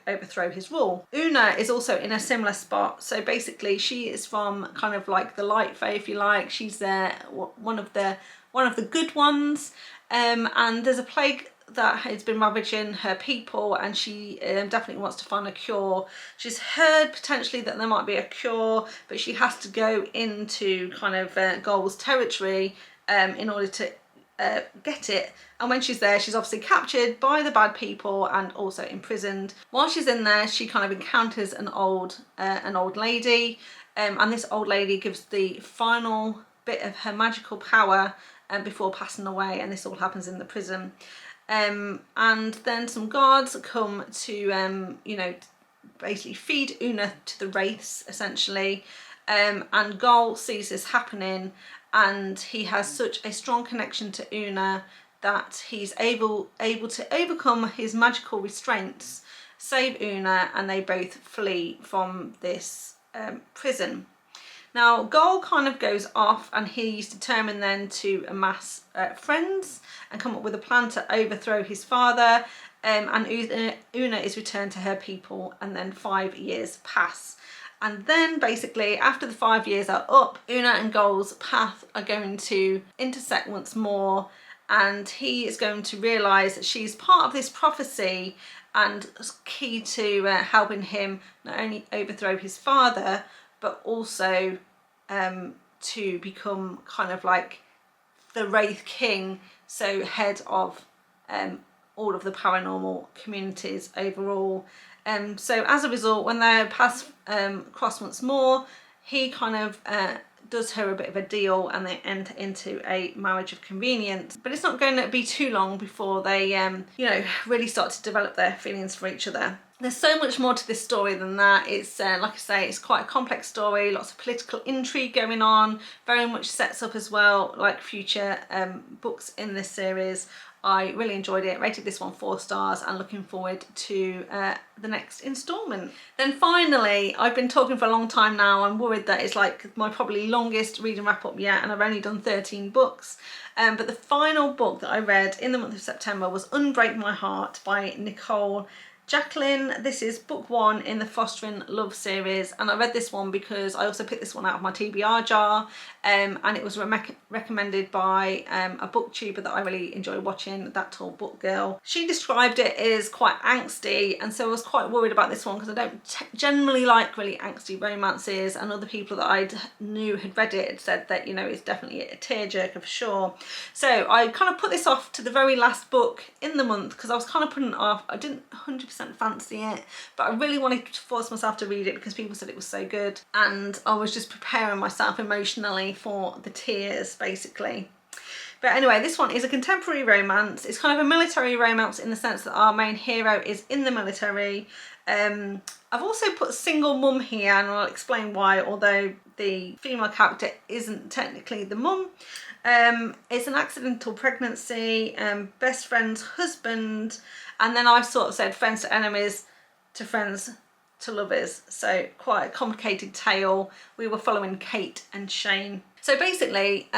overthrow his rule. Una is also in a similar spot. So basically, she is from kind of like the light fae, if you like. She's one of the good ones. And there's a plague that has been ravaging her people, and she definitely wants to find a cure. She's heard potentially that there might be a cure, but she has to go into kind of Gaul's territory in order to get it. And when she's there, she's obviously captured by the bad people and also imprisoned. While she's in there, she kind of encounters an old lady, and this old lady gives the final bit of her magical power before passing away, and this all happens in the prison. And then some guards come to basically feed Una to the wraiths, essentially, and Gaul sees this happening, and he has such a strong connection to Una that he's able to overcome his magical restraints, save Una, and they both flee from this prison. Now, Gaul kind of goes off, and he's determined then to amass friends and come up with a plan to overthrow his father, and Una is returned to her people, and then 5 years pass. And then basically, after the 5 years are up, Una and Gaul's path are going to intersect once more, and he is going to realise that she's part of this prophecy and key to helping him not only overthrow his father, but also to become kind of like the Wraith King, so head of all of the paranormal communities overall. So as a result, when their paths cross once more, he kind of does her a bit of a deal, and they enter into a marriage of convenience. But it's not going to be too long before they really start to develop their feelings for each other. There's so much more to this story than that. It's like I say, it's quite a complex story, lots of political intrigue going on, very much sets up as well like future books in this series. I really enjoyed it, rated this one 4 stars, and looking forward to the next instalment. Then finally, I've been talking for a long time now. I'm worried that it's like my probably longest reading wrap up yet, and I've only done 13 books. But the final book that I read in the month of September was Unbreak My Heart by Nicole. Jacquelyn. This is book 1 in the Fostering Love series, and I read this one because I also picked this one out of my TBR jar, and it was recommended by a booktuber that I really enjoy watching, That Tall Book Girl. She described it as quite angsty, and so I was quite worried about this one because I don't generally like really angsty romances, and other people that I knew had read it had said that, it's definitely a tearjerker for sure. So I kind of put this off to the very last book in the month because I was kind of putting it off. I didn't 100% fancy it, but I really wanted to force myself to read it because people said it was so good, and I was just preparing myself emotionally for the tears basically. But anyway, this one is a contemporary romance. It's kind of a military romance in the sense that our main hero is in the military. I've also put single mum here, and I'll explain why, although the female character isn't technically the mum. It's an accidental pregnancy, best friend's husband, and then I sort of said friends to enemies to friends to lovers. So quite a complicated tale. We were following Cate and Shane. So basically,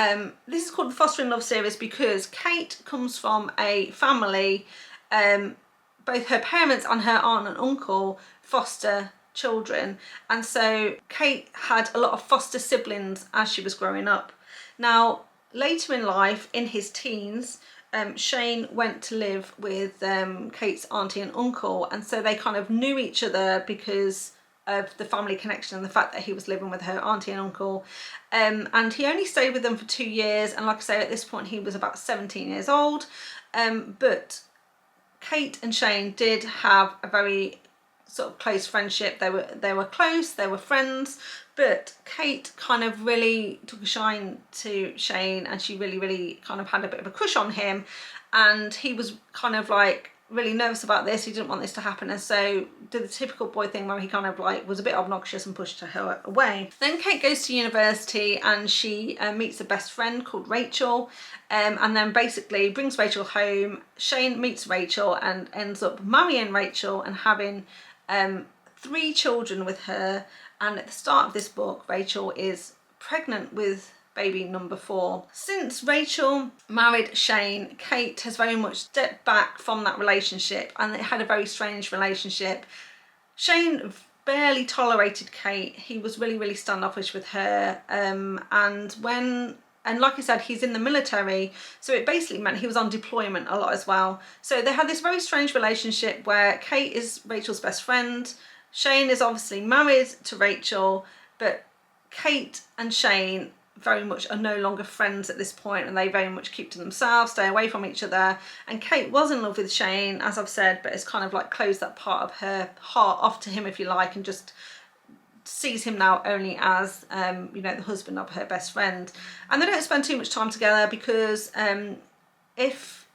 this is called the Fostering Love series because Cate comes from a family, both her parents and her aunt and uncle foster children, and so Cate had a lot of foster siblings as she was growing up. Now, later in life, in his teens, Shane went to live with Cate's auntie and uncle, and so they kind of knew each other because of the family connection and the fact that he was living with her auntie and uncle. And he only stayed with them for 2 years, and like I say, at this point he was about 17 years old. But Cate and Shane did have a very sort of close friendship. They were close, they were friends, but Cate kind of really took a shine to Shane, and she really kind of had a bit of a crush on him, and he was kind of like really nervous about this. He didn't want this to happen, and so did the typical boy thing where he kind of like was a bit obnoxious and pushed her away. Then Cate goes to university, and she meets a best friend called Rachel, and then basically brings Rachel home. Shane meets Rachel and ends up marrying Rachel and having 3 children with her. And at the start of this book, Rachel is pregnant with baby number 4. Since Rachel married Shane, Cate has very much stepped back from that relationship, and they had a very strange relationship. Shane barely tolerated Cate. He was really, really standoffish with her, and like I said, he's in the military, so it basically meant he was on deployment a lot as well. So they had this very strange relationship where Cate is Rachel's best friend. Shane is obviously married to Rachel, but Cate and Shane very much are no longer friends at this point, and they very much keep to themselves, stay away from each other. And Cate was in love with Shane, as I've said, but it's kind of like closed that part of her heart off to him, if you like, and just sees him now only as you know, the husband of her best friend. And they don't spend too much time together because if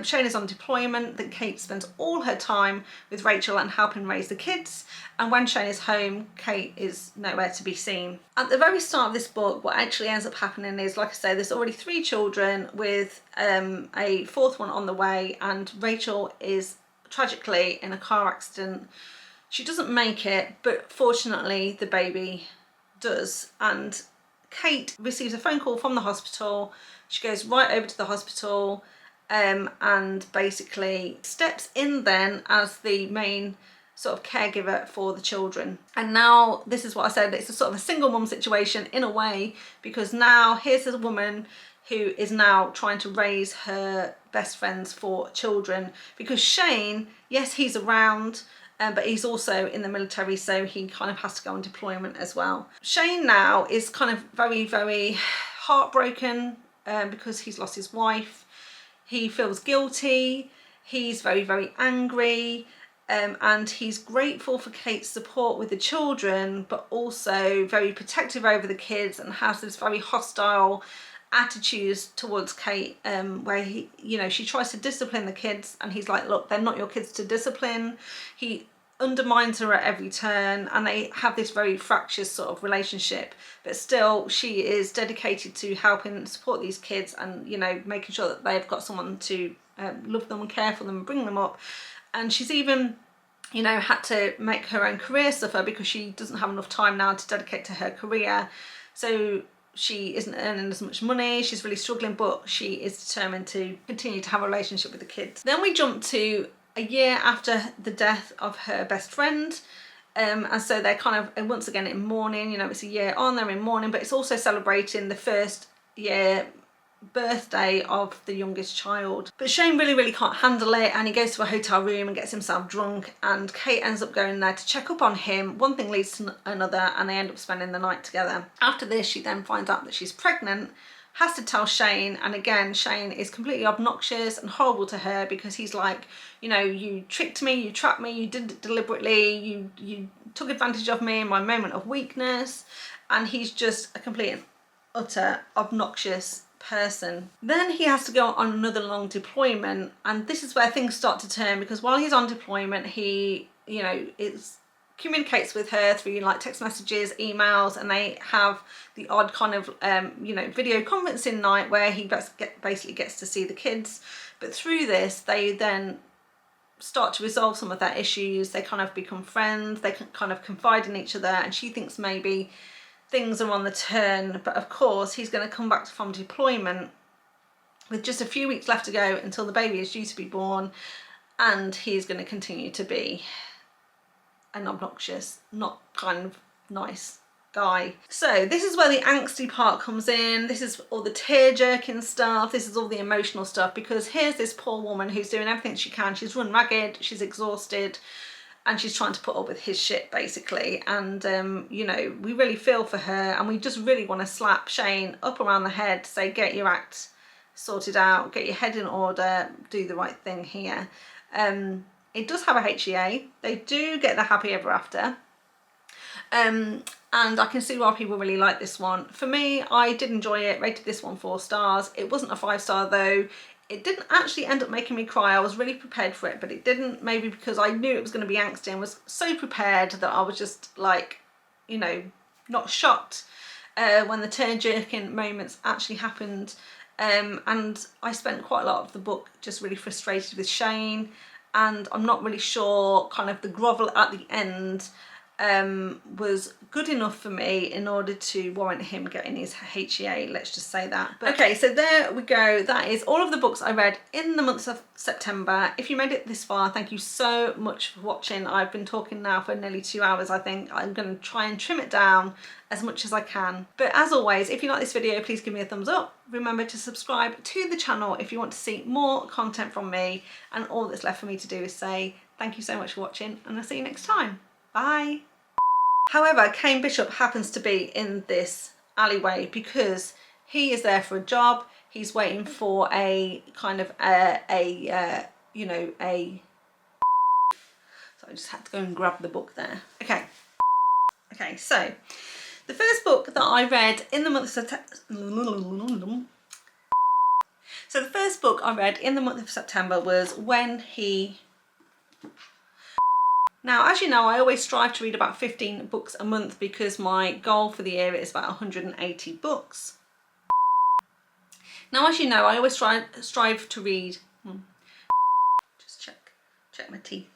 Shane is on deployment, then Cate spends all her time with Rachel and helping raise the kids, and when Shane is home, Cate is nowhere to be seen. At the very start of this book, what actually ends up happening is, like I say, there's already 3 children with a 4th one on the way, and Rachel is tragically in a car accident. She doesn't make it, but fortunately the baby does, and Cate receives a phone call from the hospital. She goes right over to the hospital and basically steps in then as the main sort of caregiver for the children. And now, this is what I said, it's a sort of a single mum situation in a way, because now here's a woman who is now trying to raise her best friends for children, because Shane, yes, he's around, but he's also in the military, so he kind of has to go on deployment as well. Shane now is kind of very, very heartbroken because he's lost his wife. He feels guilty, he's very, very angry, and he's grateful for Cate's support with the children, but also very protective over the kids, and has this very hostile attitudes towards Cate, where he, you know, she tries to discipline the kids and he's like, look, they're not your kids to discipline. He undermines her at every turn, and they have this very fractious sort of relationship, but still she is dedicated to helping support these kids and, you know, making sure that they've got someone to love them and care for them and bring them up. And she's even, you know, had to make her own career suffer because she doesn't have enough time now to dedicate to her career, so she isn't earning as much money, she's really struggling, but she is determined to continue to have a relationship with the kids. Then we jump to a year after the death of her best friend, and so they're kind of once again in mourning. You know, it's a year on, they're in mourning, but it's also celebrating the 1st year birthday of the youngest child. But Shane really, really can't handle it, and he goes to a hotel room and gets himself drunk, and Cate ends up going there to check up on him. One thing leads to another, and they end up spending the night together. After this, she then finds out that she's pregnant, has to tell Shane, and again, Shane is completely obnoxious and horrible to her, because he's like, you know, you tricked me, you trapped me, you did it deliberately, you took advantage of me in my moment of weakness, and he's just a complete and utter obnoxious person. Then he has to go on another long deployment, and this is where things start to turn, because while he's on deployment, he, you know, communicates with her through like text messages, emails, and they have the odd kind of you know, video conferencing night where he basically gets to see the kids. But through this, they then start to resolve some of their issues. They kind of become friends, they can kind of confide in each other, and she thinks maybe things are on the turn. But of course, he's going to come back from deployment with just a few weeks left to go until the baby is due to be born, and he's going to continue to be an obnoxious, not kind of nice guy. So this is where the angsty part comes in. This is all the tear-jerking stuff, this is all the emotional stuff, because here's this poor woman who's doing everything she can. She's run ragged, she's exhausted, and she's trying to put up with his shit basically. And you know, we really feel for her, and we just really want to slap Shane up around the head, say, get your act sorted out, get your head in order, do the right thing here. It does have a HEA. They do get the happy ever after. And I can see why people really like this one. For me, I did enjoy it, rated this one 4 stars. It wasn't a 5-star though. It didn't actually end up making me cry. I was really prepared for it, but it didn't, maybe because I knew it was going to be angsty and was so prepared that I was just like, you know, not shocked when the turn-jerking moments actually happened. And I spent quite a lot of the book just really frustrated with Shane, and I'm not really sure kind of the grovel at the end was good enough for me in order to warrant him getting his HEA, let's just say that. But, okay, so there we go. That is all of the books I read in the month of September. If you made it this far, thank you so much for watching. I've been talking now for nearly 2 hours. I think I'm going to try and trim it down as much as I can. But as always, if you like this video, please give me a thumbs up. Remember to subscribe to the channel if you want to see more content from me. And all that's left for me to do is say thank you so much for watching, and I'll see you next time. Bye. However, Kane Bishop happens to be in this alleyway because he is there for a job. He's waiting for a kind of you know, so I just had to go and grab the book there. Okay, so the first book that I read in the month of September, was When He... Now, as you know, I always strive to read about 15 books a month because my goal for the year is about 180 books. Now, as you know, I always strive to read... Just check my teeth.